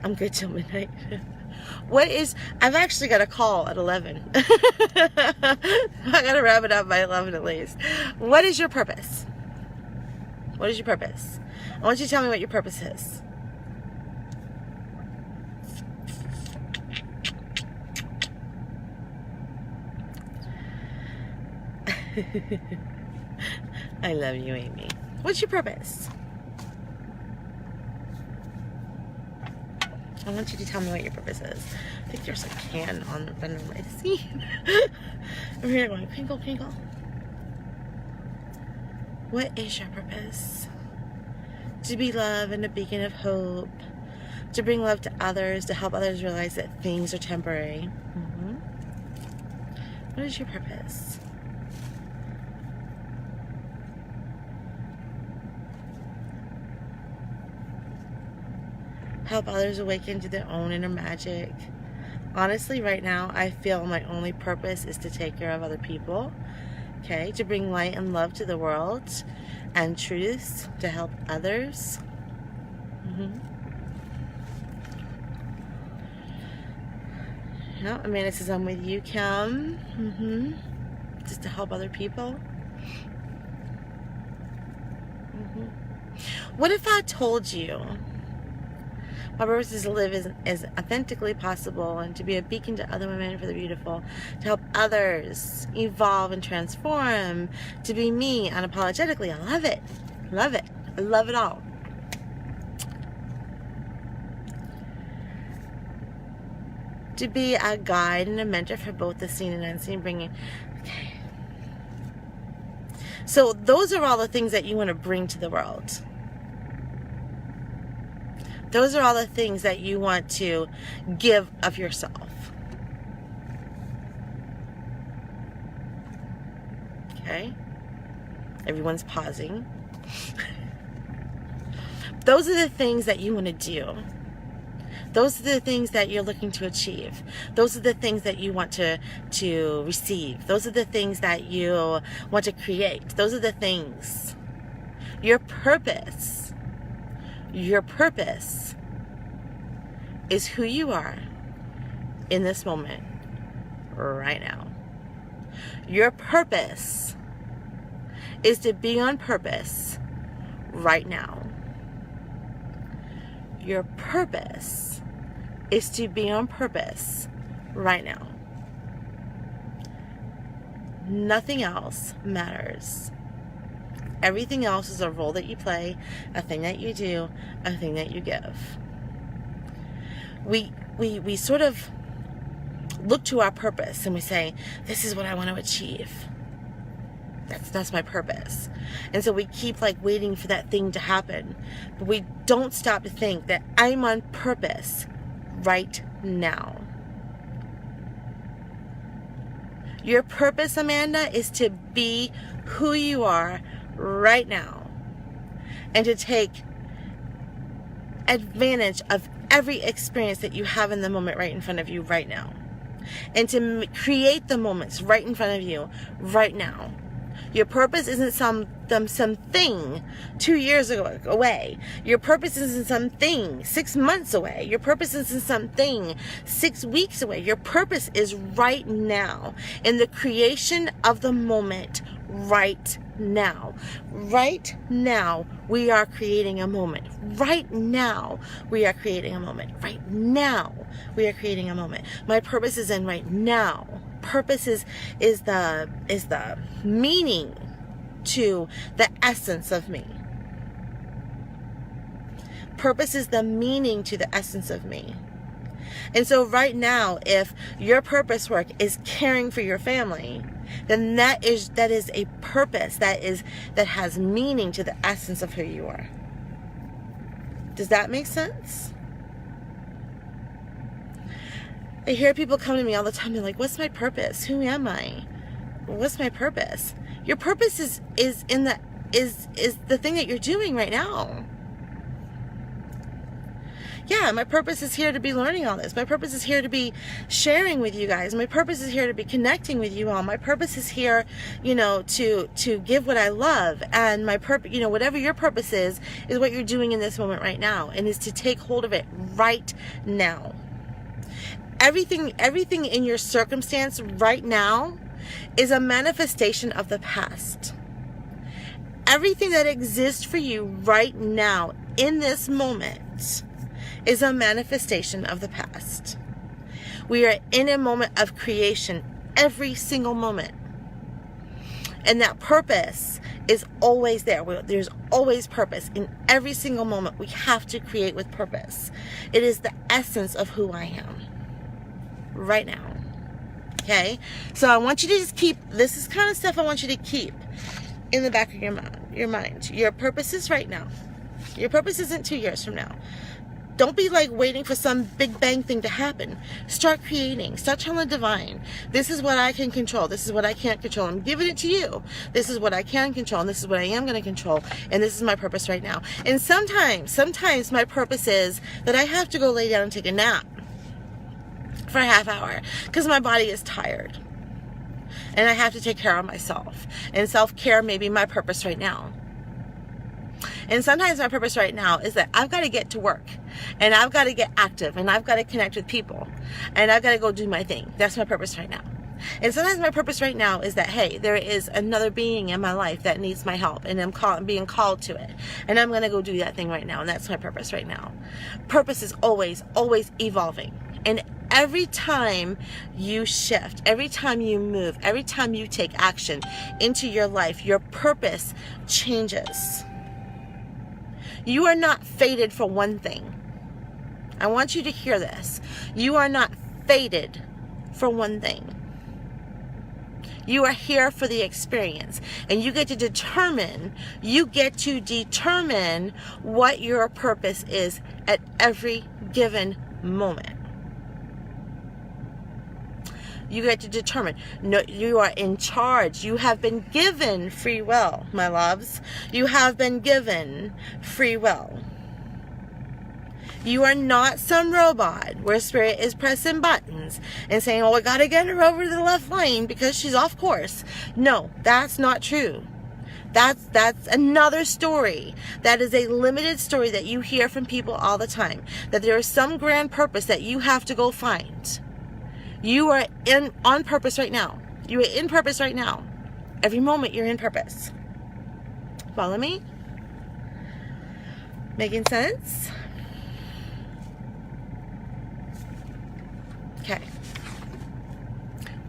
I'm good till midnight. I've actually got a call at 11. I got to wrap it up by 11 at least. What is your purpose? What is your purpose? I want you to tell me what your purpose is. I love you, Amy. What's your purpose? I want you to tell me what your purpose is. I think there's a can on under my seat. I'm here going, crinkle, crinkle. What is your purpose? To be love and a beacon of hope. To bring love to others. To help others realize that things are temporary. Mm-hmm. What is your purpose? Help others awaken to their own inner magic. Honestly, right now, I feel my only purpose is to take care of other people. Okay, to bring light and love to the world and truths to help others. Mm-hmm. No, Amanda says, I'm with you, Kim. Mm-hmm. Just to help other people. Mm-hmm. What if I told you my purpose is to live as authentically possible and to be a beacon to other women for the beautiful, to help others evolve and transform, to be me unapologetically. I love it. Love it. I love it all. To be a guide and a mentor for both the seen and unseen, bringing... Okay. So those are all the things that you want to bring to the world. Those are all the things that you want to give of yourself. Okay? Everyone's pausing. Those are the things that you want to do. Those are the things that you're looking to achieve. Those are the things that you want to receive. Those are the things that you want to create. Those are the things. Your purpose is who you are in this moment, right now. Your purpose is to be on purpose right now. Your purpose is to be on purpose right now. Nothing else matters. Everything else is a role that you play, a thing that you do, a thing that you give. We sort of look to our purpose and we say, this is what I want to achieve. That's my purpose. And so we keep like waiting for that thing to happen. But we don't stop to think that I'm on purpose right now. Your purpose, Amanda, is to be who you are right now and to take advantage of every experience that you have in the moment right in front of you right now, and to create the moments right in front of you right now. Your purpose isn't something 2 years away. Your purpose isn't something 6 months away. Your purpose isn't something 6 weeks away. Your purpose is right now, in the creation of the moment right now. Right now, we are creating a moment. Right now, we are creating a moment. Right now, we are creating a moment. My purpose is in right now. Purpose is the meaning to the essence of me. Purpose is the meaning to the essence of me. And so right now, if your purpose work is caring for your family, then that is a purpose that has meaning to the essence of who you are. Does that make sense? I hear people come to me all the time. They're like, what's my purpose? Who am I? What's my purpose? Your purpose is the thing that you're doing right now. Yeah, my purpose is here to be learning all this. My purpose is here to be sharing with you guys. My purpose is here to be connecting with you all. My purpose is here, to give what I love. And my purpose, whatever your purpose is what you're doing in this moment right now, and is to take hold of it right now. Everything in your circumstance right now is a manifestation of the past. Everything that exists for you right now in this moment is a manifestation of the past. We are in a moment of creation every single moment. And that purpose is always there. There's always purpose in every single moment. We have to create with purpose. It is the essence of who I am right now. Okay? So I want you to just keep, this is kind of stuff I want you to keep in the back of your mind. Your purpose is right now. Your purpose isn't 2 years from now. Don't be like waiting for some big bang thing to happen. Start creating. Start telling divine, this is what I can control. This is what I can't control. I'm giving it to you. This is what I can control, and this is what I am going to control. And this is my purpose right now. And sometimes my purpose is that I have to go lay down and take a nap for a half hour because my body is tired. And I have to take care of myself. And self-care may be my purpose right now. And sometimes my purpose right now is that I've got to get to work, and I've got to get active, and I've got to connect with people, and I've got to go do my thing. That's my purpose right now. And sometimes my purpose right now is that, hey, there is another being in my life that needs my help, and I'm being called to it, and I'm going to go do that thing right now, and that's my purpose right now. Purpose is always, always evolving. And every time you shift, every time you move, every time you take action into your life, your purpose changes. You are not fated for one thing. I want you to hear this. You are not fated for one thing. You are here for the experience, and you get to determine what your purpose is at every given moment. You get to determine. No, you are in charge. You have been given free will, my loves. You have been given free will. You are not some robot where spirit is pressing buttons and saying, oh, I gotta get her over to the left lane because she's off course. No, that's not true. That's another story. That is a limited story that you hear from people all the time. That there is some grand purpose that you have to go find. You are on purpose right now. You are in purpose right now. Every moment you're in purpose. Follow me? Making sense? Okay.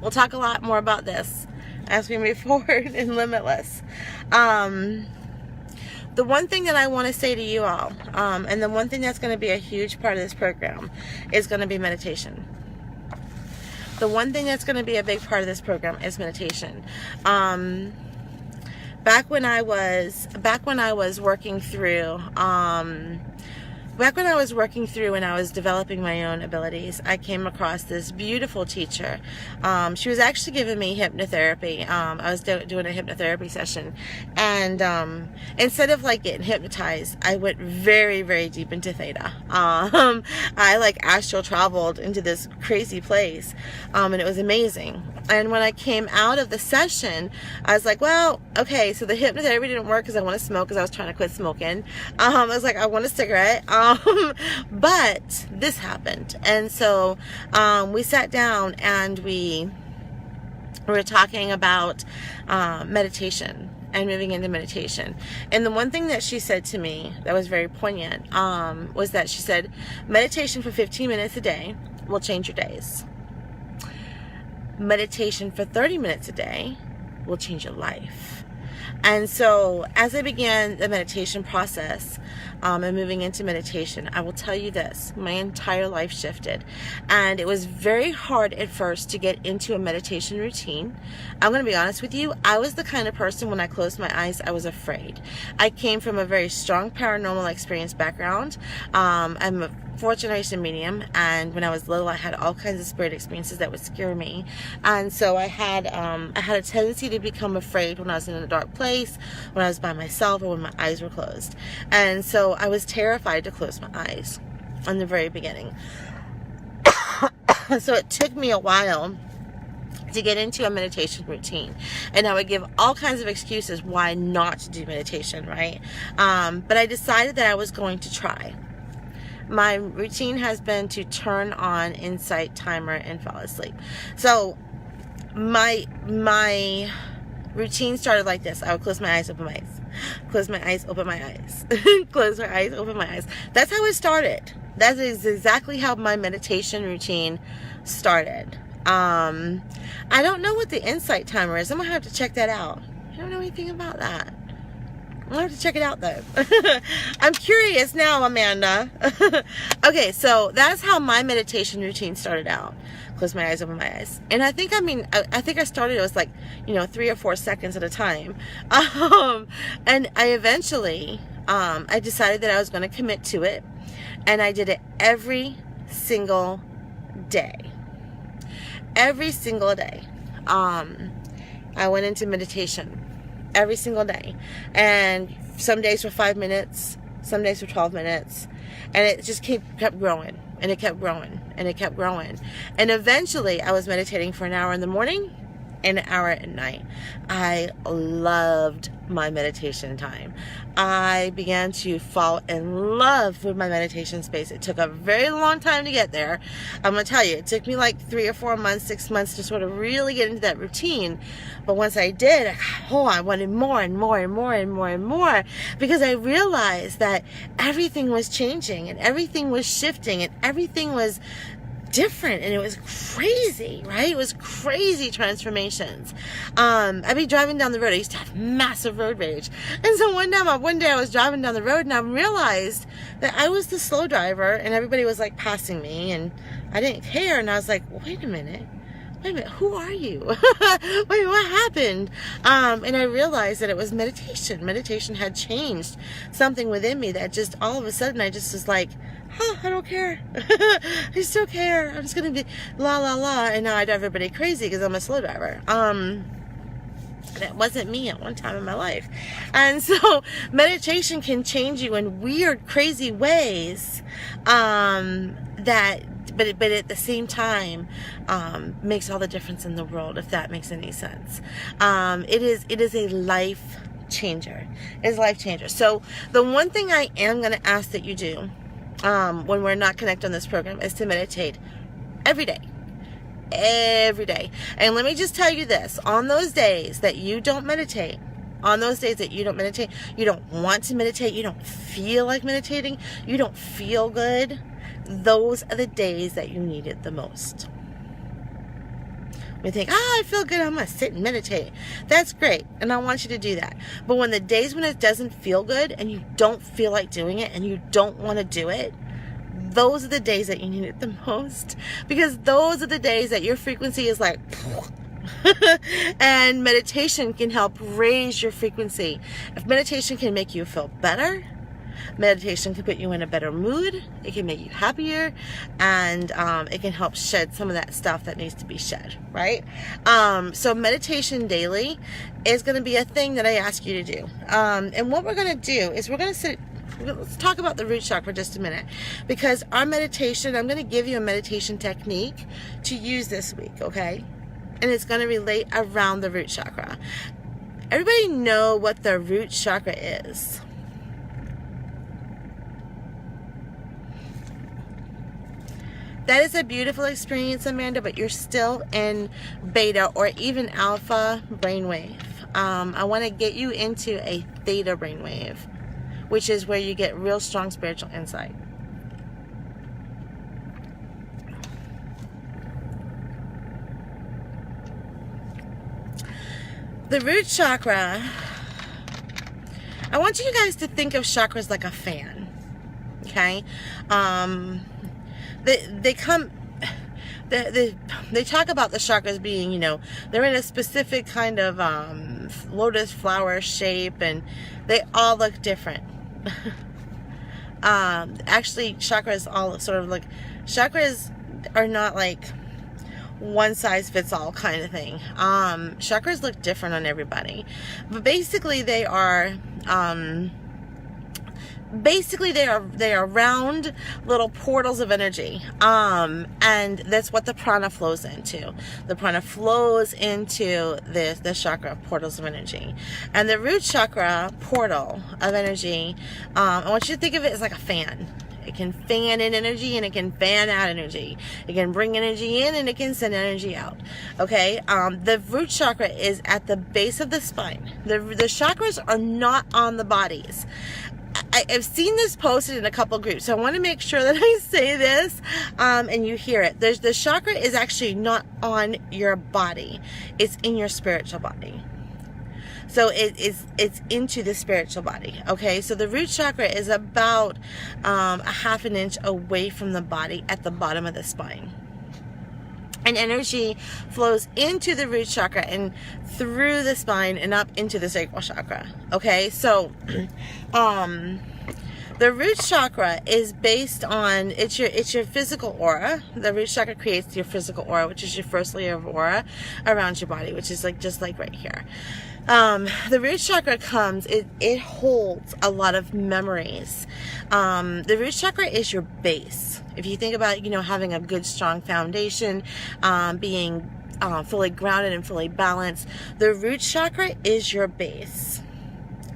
We'll talk a lot more about this as we move forward in Limitless. The one thing that I want to say to you all, and the one thing that's going to be a huge part of this program, is going to be meditation. The one thing that's going to be a big part of this program is meditation. Back when I was working through, when I was developing my own abilities, I came across this beautiful teacher. She was actually giving me hypnotherapy. I was doing a hypnotherapy session, and instead of like getting hypnotized, I went very, very deep into theta. I like astral traveled into this crazy place, and it was amazing. And when I came out of the session, I was like, well, okay, so the hypnotherapy didn't work because I want to smoke, because I was trying to quit smoking. I was like, I want a cigarette. But this happened. And so we sat down and we were talking about meditation and moving into meditation. And the one thing that she said to me that was very poignant was that she said, meditation for 15 minutes a day will change your days. Meditation for 30 minutes a day will change your life. And so as I began the meditation process and moving into meditation, I will tell you this, my entire life shifted. And it was very hard at first to get into a meditation routine. I'm going to be honest with you, I was the kind of person, when I closed my eyes, I was afraid. I came from a very strong paranormal experience background. I'm a fourth generation medium, and when I was little I had all kinds of spirit experiences that would scare me, and so I had a tendency to become afraid when I was in a dark place, when I was by myself, or when my eyes were closed. And so I was terrified to close my eyes in the very beginning. So it took me a while to get into a meditation routine, and I would give all kinds of excuses why not to do meditation, right? But I decided that I was going to try. My routine has been to turn on Insight Timer and fall asleep. So my routine started like this. I would close my eyes, open my eyes. Close my eyes, open my eyes. Close my eyes, open my eyes. That's how it started. That is exactly how my meditation routine started. I don't know what the Insight Timer is. I'm going to have to check that out. I don't know anything about that. I'll have to check it out though. I'm curious now, Amanda. Okay, so that's how my meditation routine started out. Close my eyes, open my eyes. And I think I started, it was like, 3 or 4 seconds at a time. And I eventually, I decided that I was going to commit to it. And I did it every single day. Every single day. I went into meditation. Every single day. And some days were 5 minutes, some days were 12 minutes, and it just kept growing, and it kept growing, and it kept growing. And eventually I was meditating for an hour in the morning and an hour at night. I loved my meditation time. I began to fall in love with my meditation space. It took a very long time to get there. I'm going to tell you, it took me like 3 or 4 months, 6 months to sort of really get into that routine. But once I did, I wanted more and more and more and more and more, because I realized that everything was changing and everything was shifting and everything was different, and it was crazy, right? It was crazy transformations. I'd be driving down the road. I used to have massive road rage, and so one day I was driving down the road and I realized that I was the slow driver and everybody was like passing me, and I didn't care. And I was like, wait a minute, who are you? Wait, what happened? And I realized that it was meditation. Meditation had changed something within me, that just all of a sudden I just was like, I don't care. I just don't care. I'm just going to be la, la, la. And now I drive everybody crazy because I'm a slow driver. That wasn't me at one time in my life. And so meditation can change you in weird, crazy ways, but at the same time, makes all the difference in the world, if that makes any sense. It is a life changer. It's a life changer. So the one thing I am going to ask that you do, when we're not connected on this program, is to meditate every day. Every day. And let me just tell you this, on those days that you don't meditate, you don't want to meditate, you don't feel like meditating, you don't feel good, those are the days that you need it the most. We think, I feel good, I'm going to sit and meditate. That's great, and I want you to do that. But when the days when it doesn't feel good, and you don't feel like doing it, and you don't want to do it, those are the days that you need it the most, because those are the days that your frequency is like and meditation can help raise your frequency. If meditation can make you feel better, meditation can put you in a better mood, it can make you happier, and it can help shed some of that stuff that needs to be shed, right? So meditation daily is going to be a thing that I ask you to do, and what we're going to do is let's talk about the root chakra for just a minute, because our meditation, I'm going to give you a meditation technique to use this week, okay? And it's going to relate around the root chakra. Everybody know what the root chakra is? That is a beautiful experience, Amanda, but you're still in beta or even alpha brainwave. I want to get you into a theta brainwave, which is where you get real strong spiritual insight. The root chakra, I want you guys to think of chakras like a fan, okay? They talk about the chakras being, they're in a specific kind of lotus flower shape, and they all look different. Actually, chakras are not like one size fits all kind of thing. Chakras look different on everybody, but basically they are round little portals of energy, and that's what the prana flows into. The prana flows into the chakra portals of energy, and the root chakra portal of energy, I want you to think of it as like a fan. It can fan in energy and it can fan out energy. It can bring energy in and it can send energy out. Okay? The root chakra is at the base of the spine. The chakras are not on the bodies. I've seen this posted in a couple groups, so I want to make sure that I say this and you hear it. The chakra is actually not on your body. It's in your spiritual body. So it's into the spiritual body, okay? So the root chakra is about a half an inch away from the body at the bottom of the spine. And energy flows into the root chakra and through the spine and up into the sacral chakra, okay? So the root chakra is based on, it's your physical aura. The root chakra creates your physical aura, which is your first layer of aura around your body, which is just like right here. The root chakra it holds a lot of memories. The root chakra is your base. If you think about, having a good, strong foundation, being fully grounded and fully balanced, the root chakra is your base.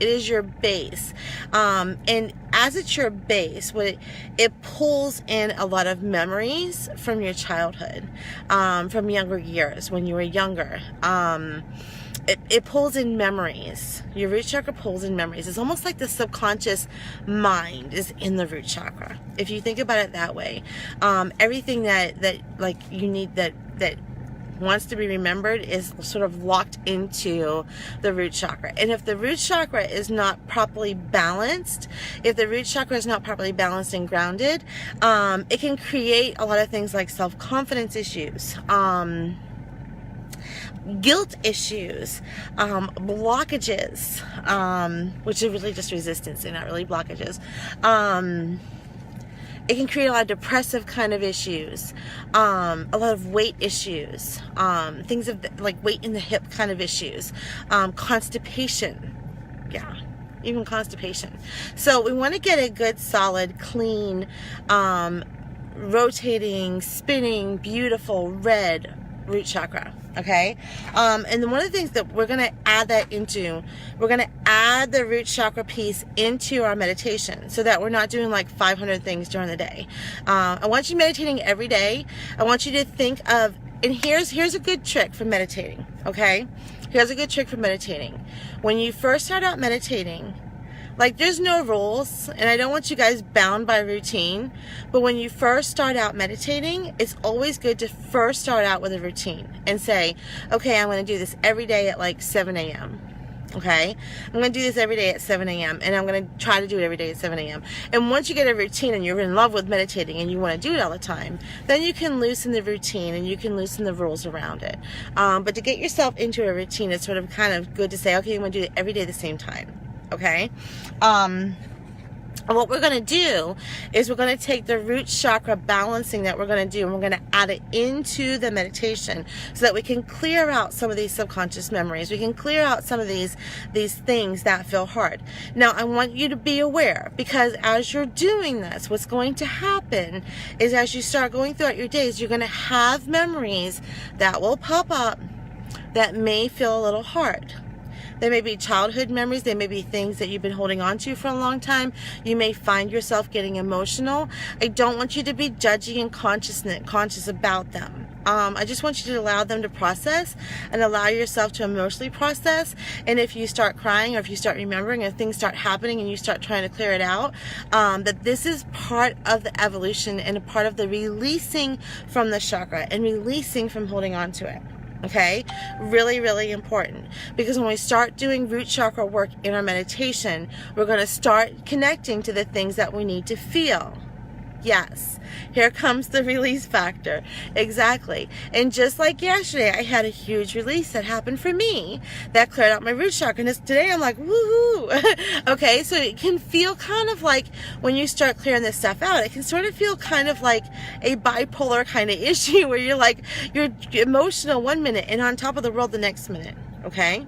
It is your base. And as it's your base, it pulls in a lot of memories from your childhood, from younger years, when you were younger. It pulls in memories. Your root chakra pulls in memories. It's almost like the subconscious mind is in the root chakra. If you think about it that way, everything that like you need that wants to be remembered is sort of locked into the root chakra. And if the root chakra is not properly balanced, and grounded, it can create a lot of things like self-confidence issues, guilt issues, blockages, which are really just resistance. They're not really blockages. It can create a lot of depressive kind of issues, a lot of weight issues, things of like weight in the hip kind of issues, constipation, yeah, even constipation. So we want to get a good, solid, clean, rotating, spinning, beautiful red root chakra. Okay, and then one of the things that we're going to add that into, we're going to add the root chakra piece into our meditation, so that we're not doing like 500 things during the day. I want you meditating every day. I want you to think of, and here's a good trick for meditating. Okay, here's a good trick for meditating. When you first start out meditating, like, there's no rules, and I don't want you guys bound by routine, but when you first start out meditating, it's always good to first start out with a routine and say, okay, I'm going to do this every day at like 7 a.m. Okay, I'm going to do this every day at 7 a.m. and I'm going to try to do it every day at 7 a.m. And once you get a routine and you're in love with meditating and you want to do it all the time, then you can loosen the routine and you can loosen the rules around it. But to get yourself into a routine, it's sort of kind of good to say, okay, I'm going to do it every day at the same time. Okay, and what we're going to do is we're going to take the root chakra balancing that we're going to do, and we're going to add it into the meditation so that we can clear out some of these subconscious memories. We can clear out some of these things that feel hard. Now, I want you to be aware, because as you're doing this, what's going to happen is as you start going throughout your days, you're going to have memories that will pop up that may feel a little hard. They may be childhood memories. They may be things that you've been holding on to for a long time. You may find yourself getting emotional. I don't want you to be judgy and conscious about them. I just want you to allow them to process and allow yourself to emotionally process. And if you start crying, or if you start remembering, or things start happening and you start trying to clear it out, that this is part of the evolution and a part of the releasing from the chakra and releasing from holding on to it. Okay, really, really important, because when we start doing root chakra work in our meditation, we're going to start connecting to the things that we need to feel. Yes, here comes the release factor. Exactly. And just like yesterday, I had a huge release that happened for me that cleared out my root chakra. And today I'm like, woohoo. Okay, so it can feel kind of like, when you start clearing this stuff out, it can sort of feel kind of like a bipolar kind of issue where you're like, you're emotional one minute and on top of the world the next minute. Okay?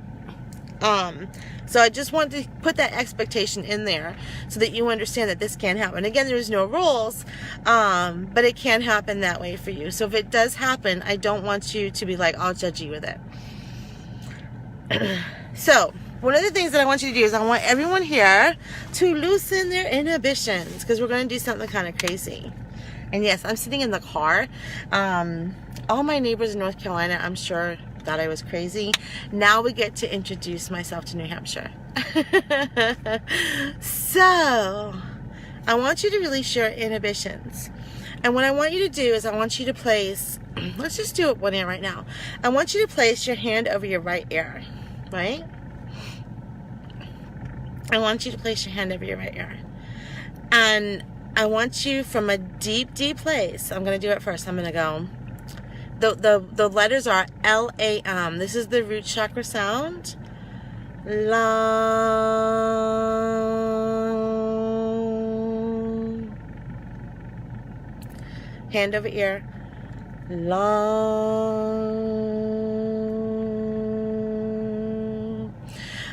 So I just want to put that expectation in there so that you understand that this can happen. Again, there's no rules, but it can happen that way for you. So if it does happen, I don't want you to be like all judgy with it. So one of the things that I want you to do is I want everyone here to loosen their inhibitions, because we're going to do something kind of crazy. And yes, I'm sitting in the car. All my neighbors in North Carolina, I'm sure, thought I was crazy. Now we get to introduce myself to New Hampshire. So I want you to release your inhibitions. And what I want you to do is I want you to place, let's just do it one ear right now. I want you to place your hand over your right ear, right? I want you to place your hand over your right ear. And I want you, from a deep, deep place, I'm going to do it first. I'm going to go, the letters are L-A-M. This is the root chakra sound. Lam. Hand over ear. Lam.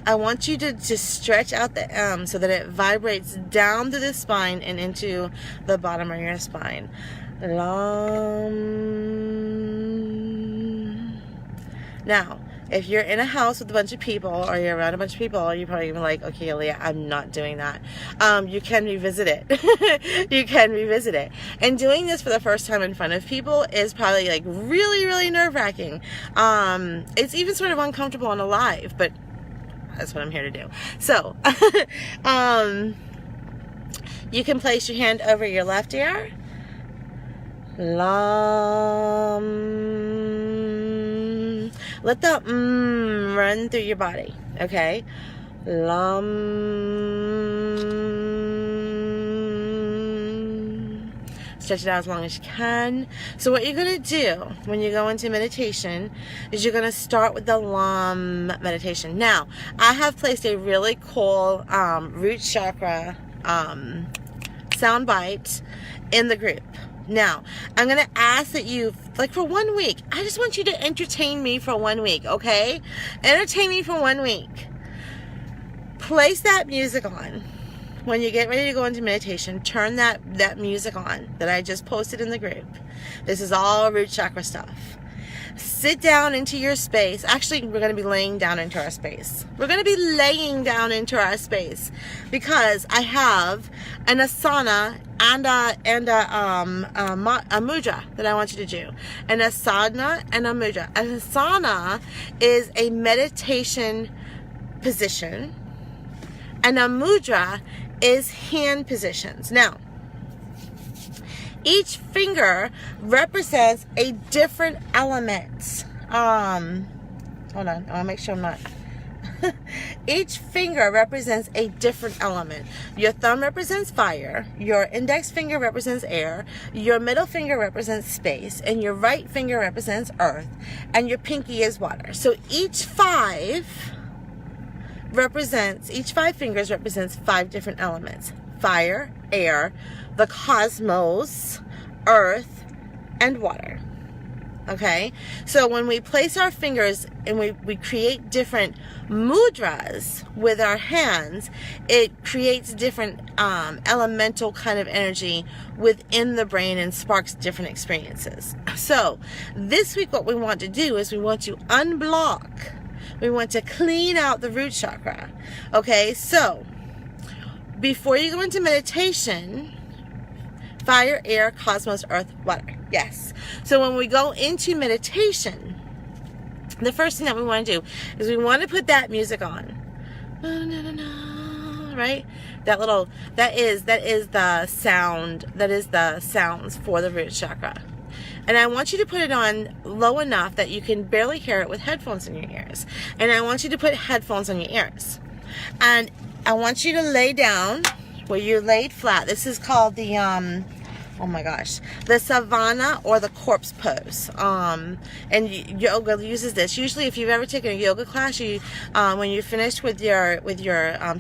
I want you to just stretch out the M so that it vibrates down to the spine and into the bottom of your spine. Now, if you're in a house with a bunch of people, or you're around a bunch of people, you're probably gonna be like, okay, Leah, I'm not doing that. You can revisit it. You can revisit it. And doing this for the first time in front of people is probably like really, really nerve-wracking. It's even sort of uncomfortable on a live, but that's what I'm here to do. So, you can place your hand over your left ear. Lam. Let the run through your body, okay? Lam. Stretch it out as long as you can. So what you're going to do when you go into meditation is you're going to start with the Lam meditation. Now, I have placed a really cool root chakra sound bite in the group. Now, I'm going to ask that you, like for 1 week, I just want you to entertain me for 1 week, okay? Entertain me for 1 week. Place that music on. When you get ready to go into meditation, turn that music on that I just posted in the group. This is all root chakra stuff. Sit down into your space. Actually, we're going to be laying down into our space. We're going to be laying down into our space because I have an asana and a mudra that I want you to do. An asana and a mudra. An asana is a meditation position, and a mudra is hand positions. Now, each finger represents a different element. Hold on, I want to make sure I'm not. Each finger represents a different element. Your thumb represents fire, your index finger represents air, your middle finger represents space, and your right finger represents earth, and your pinky is water. So each five fingers represents 5 different elements: fire, air, the cosmos, earth, and water. Okay, so when we place our fingers and we create different mudras with our hands, it creates different elemental kind of energy within the brain and sparks different experiences. So this week what we want to do is we want to unblock. We want to clean out the root chakra. Okay, so before you go into meditation, fire, air, cosmos, earth, water. Yes. So when we go into meditation, the first thing that we want to do is we want to put that music on. Right? That is the sound, that is the sounds for the root chakra. And I want you to put it on low enough that you can barely hear it with headphones in your ears. And I want you to put headphones on your ears. And I want you to lay down where you're laid flat. This is called the, the savana or the corpse pose. And yoga uses this. Usually if you've ever taken a yoga class, when you're finished with your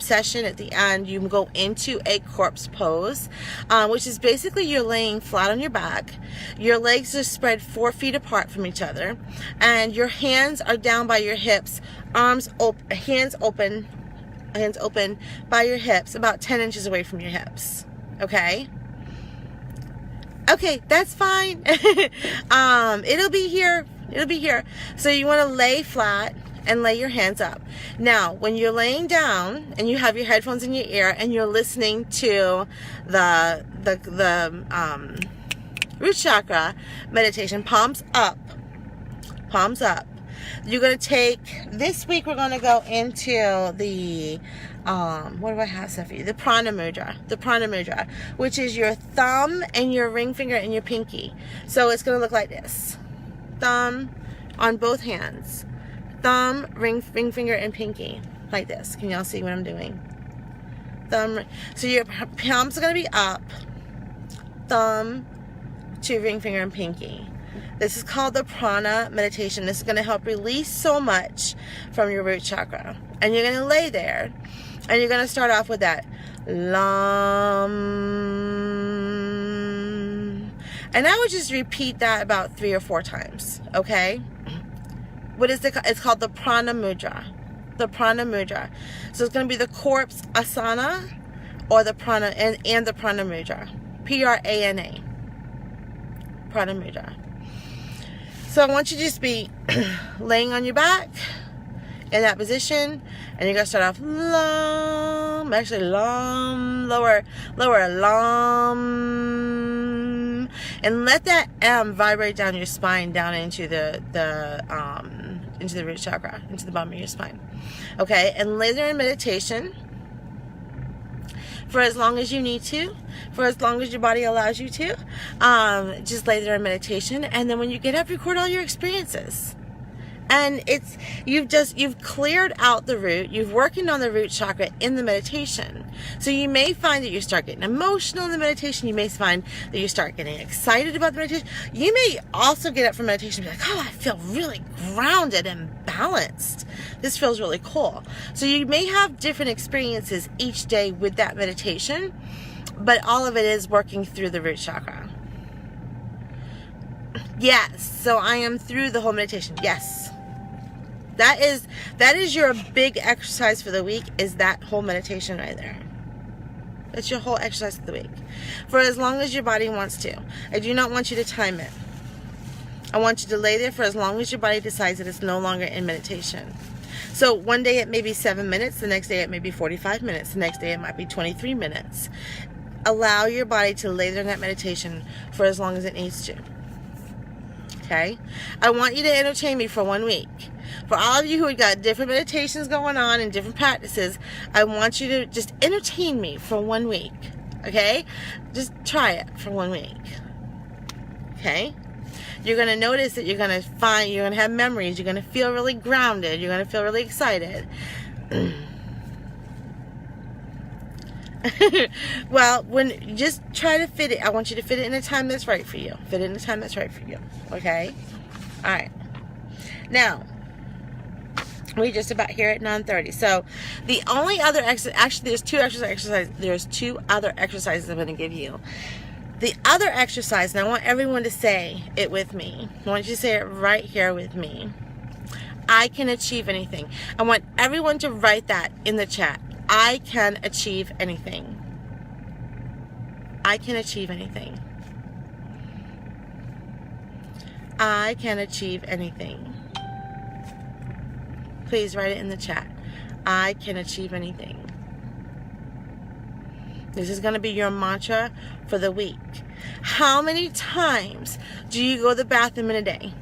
session at the end, you go into a corpse pose, which is basically you're laying flat on your back. Your legs are spread 4 feet apart from each other, and your hands are down by your hips, hands open by your hips, about 10 inches away from your hips. Okay, that's fine. It'll be here. So you want to lay flat and lay your hands up. Now, when you're laying down and you have your headphones in your ear and you're listening to the root chakra meditation, palms up. You're going to take, this week we're going to go into the, what do I have, Sophie? The prana mudra, which is your thumb and your ring finger and your pinky. So it's going to look like this. Thumb on both hands. Thumb, ring finger, and pinky. Like this. Can y'all see what I'm doing? Thumb. So your palms are going to be up. Thumb to ring finger and pinky. This is called the prana meditation. This is going to help release so much from your root chakra. And you're going to lay there. And you're going to start off with that Lam. And I would just repeat that about 3 or 4 times. Okay? It's called the prana mudra. The prana mudra. So it's going to be the corpse asana or the prana and the prana mudra. Prana. Prana mudra. So I want you to just be laying on your back in that position, and you're gonna start off Lam, lower Lam, and let that M vibrate down your spine, down into the root chakra, into the bottom of your spine. Okay, and lay there in meditation for as long as you need to, for as long as your body allows you to. Just lay there in meditation, and then when you get up, record all your experiences. And you've cleared out the root, you've working on the root chakra in the meditation. So you may find that you start getting emotional in the meditation. You may find that you start getting excited about the meditation. You may also get up from meditation and be like, oh, I feel really grounded and balanced. This feels really cool. So you may have different experiences each day with that meditation. but all of it is working through the root chakra. Yes, so I am through the whole meditation. Yes. That is your big exercise for the week, is that whole meditation right there. That's your whole exercise of the week. For as long as your body wants to. I do not want you to time it. I want you to lay there for as long as your body decides that it's no longer in meditation. So one day it may be 7 minutes, the next day it may be 45 minutes, the next day it might be 23 minutes. Allow your body to lay there in that meditation for as long as it needs to. Okay? I want you to entertain me for 1 week. For all of you who have got different meditations going on and different practices, I want you to just entertain me for 1 week. Okay? Just try it for 1 week. Okay? You're going to notice that you're going to have memories. You're going to feel really grounded. You're going to feel really excited. Well, when you just try to fit it, I want you to fit it in a time that's right for you. Fit it in a time that's right for you. Okay? All right. Now, we're just about here at 9:30. So, the only other actually, there's two other exercises I'm going to give you. The other exercise, and I want everyone to say it with me. I want you to say it right here with me. I can achieve anything. I want everyone to write that in the chat. I can achieve anything. I can achieve anything. I can achieve anything. Please write it in the chat. I can achieve anything. This is going to be your mantra for the week. How many times do you go to the bathroom in a day?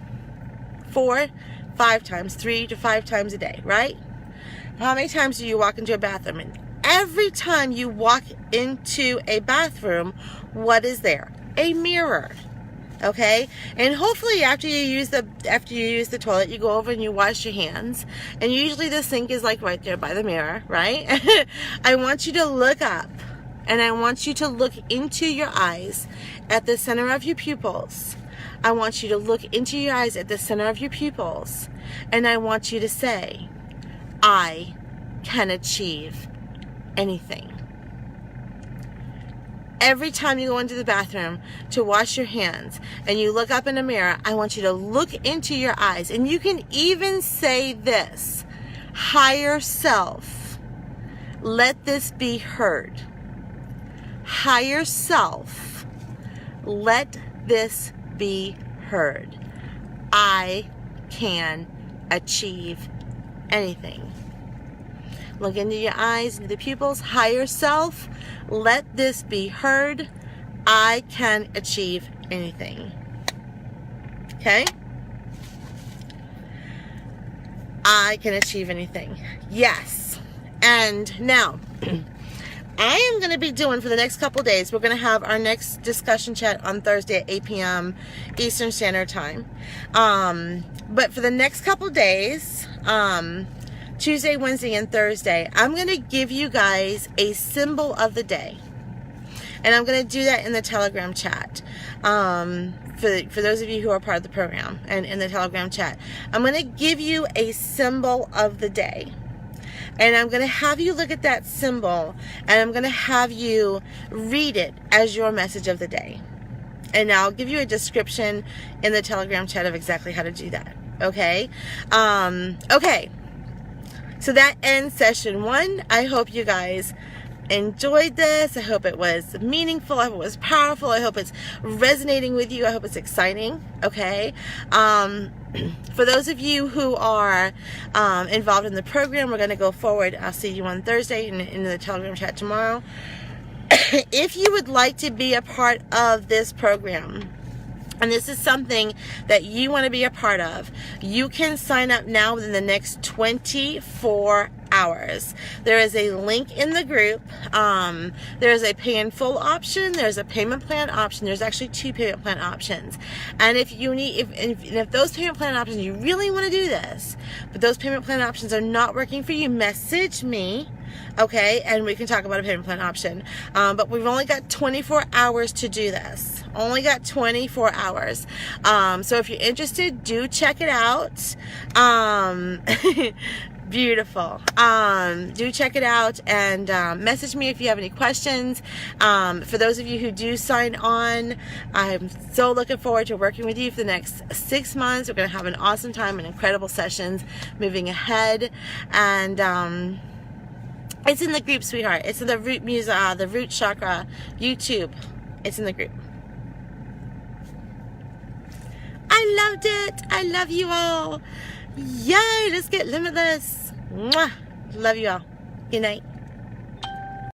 4, 5 times, 3 to 5 times a day, right? How many times do you walk into a bathroom? And every time you walk into a bathroom, what is there? A mirror. Okay? And hopefully after you use the toilet, you go over and you wash your hands. And usually the sink is like right there by the mirror, right? I want you to look up. And I want you to look into your eyes at the center of your pupils. I want you to look into your eyes at the center of your pupils. And I want you to say, I can achieve anything. Every time you go into the bathroom to wash your hands and you look up in a mirror, I want you to look into your eyes. And you can even say this, higher self, let this be heard. Higher self, let this be heard. I can achieve anything. Look into your eyes, into the pupils. Higher self, let this be heard. I can achieve anything. Okay? I can achieve anything. Yes. And now, I am going to be doing for the next couple days, we're going to have our next discussion chat on Thursday at 8 p.m. Eastern Standard Time. But for the next couple days, Tuesday, Wednesday, and Thursday, I'm going to give you guys a symbol of the day. And I'm going to do that in the Telegram chat. For those of you who are part of the program and in the Telegram chat, I'm going to give you a symbol of the day. And I'm going to have you look at that symbol, and I'm going to have you read it as your message of the day. And I'll give you a description in the Telegram chat of exactly how to do that. Okay? Okay. So that ends session 1. I hope you guys enjoyed this. I hope it was meaningful. I hope it was powerful. I hope it's resonating with you. I hope it's exciting. Okay? For those of you who are involved in the program, we're going to go forward. I'll see you on Thursday in the Telegram chat tomorrow. If you would like to be a part of this program, and this is something that you want to be a part of, you can sign up now within the next 24 hours. There is a link in the group. There's a pay in full option. There's a payment plan option. There's actually 2 payment plan options. And if you need, if those payment plan options, you really want to do this, but those payment plan options are not working for you, message me. Okay, and we can talk about a payment plan option. But we've only got 24 hours to do this. Only got 24 hours. So if you're interested, do check it out. Beautiful. Do check it out and message me if you have any questions. For those of you who do sign on, I'm so looking forward to working with you for the next 6 months. We're going to have an awesome time and incredible sessions moving ahead. And it's in the group, sweetheart. It's in the root music, the root chakra YouTube. It's in the group. I loved it. I love you all. Yay, let's get limitless. Mwah. Love you all. Good night.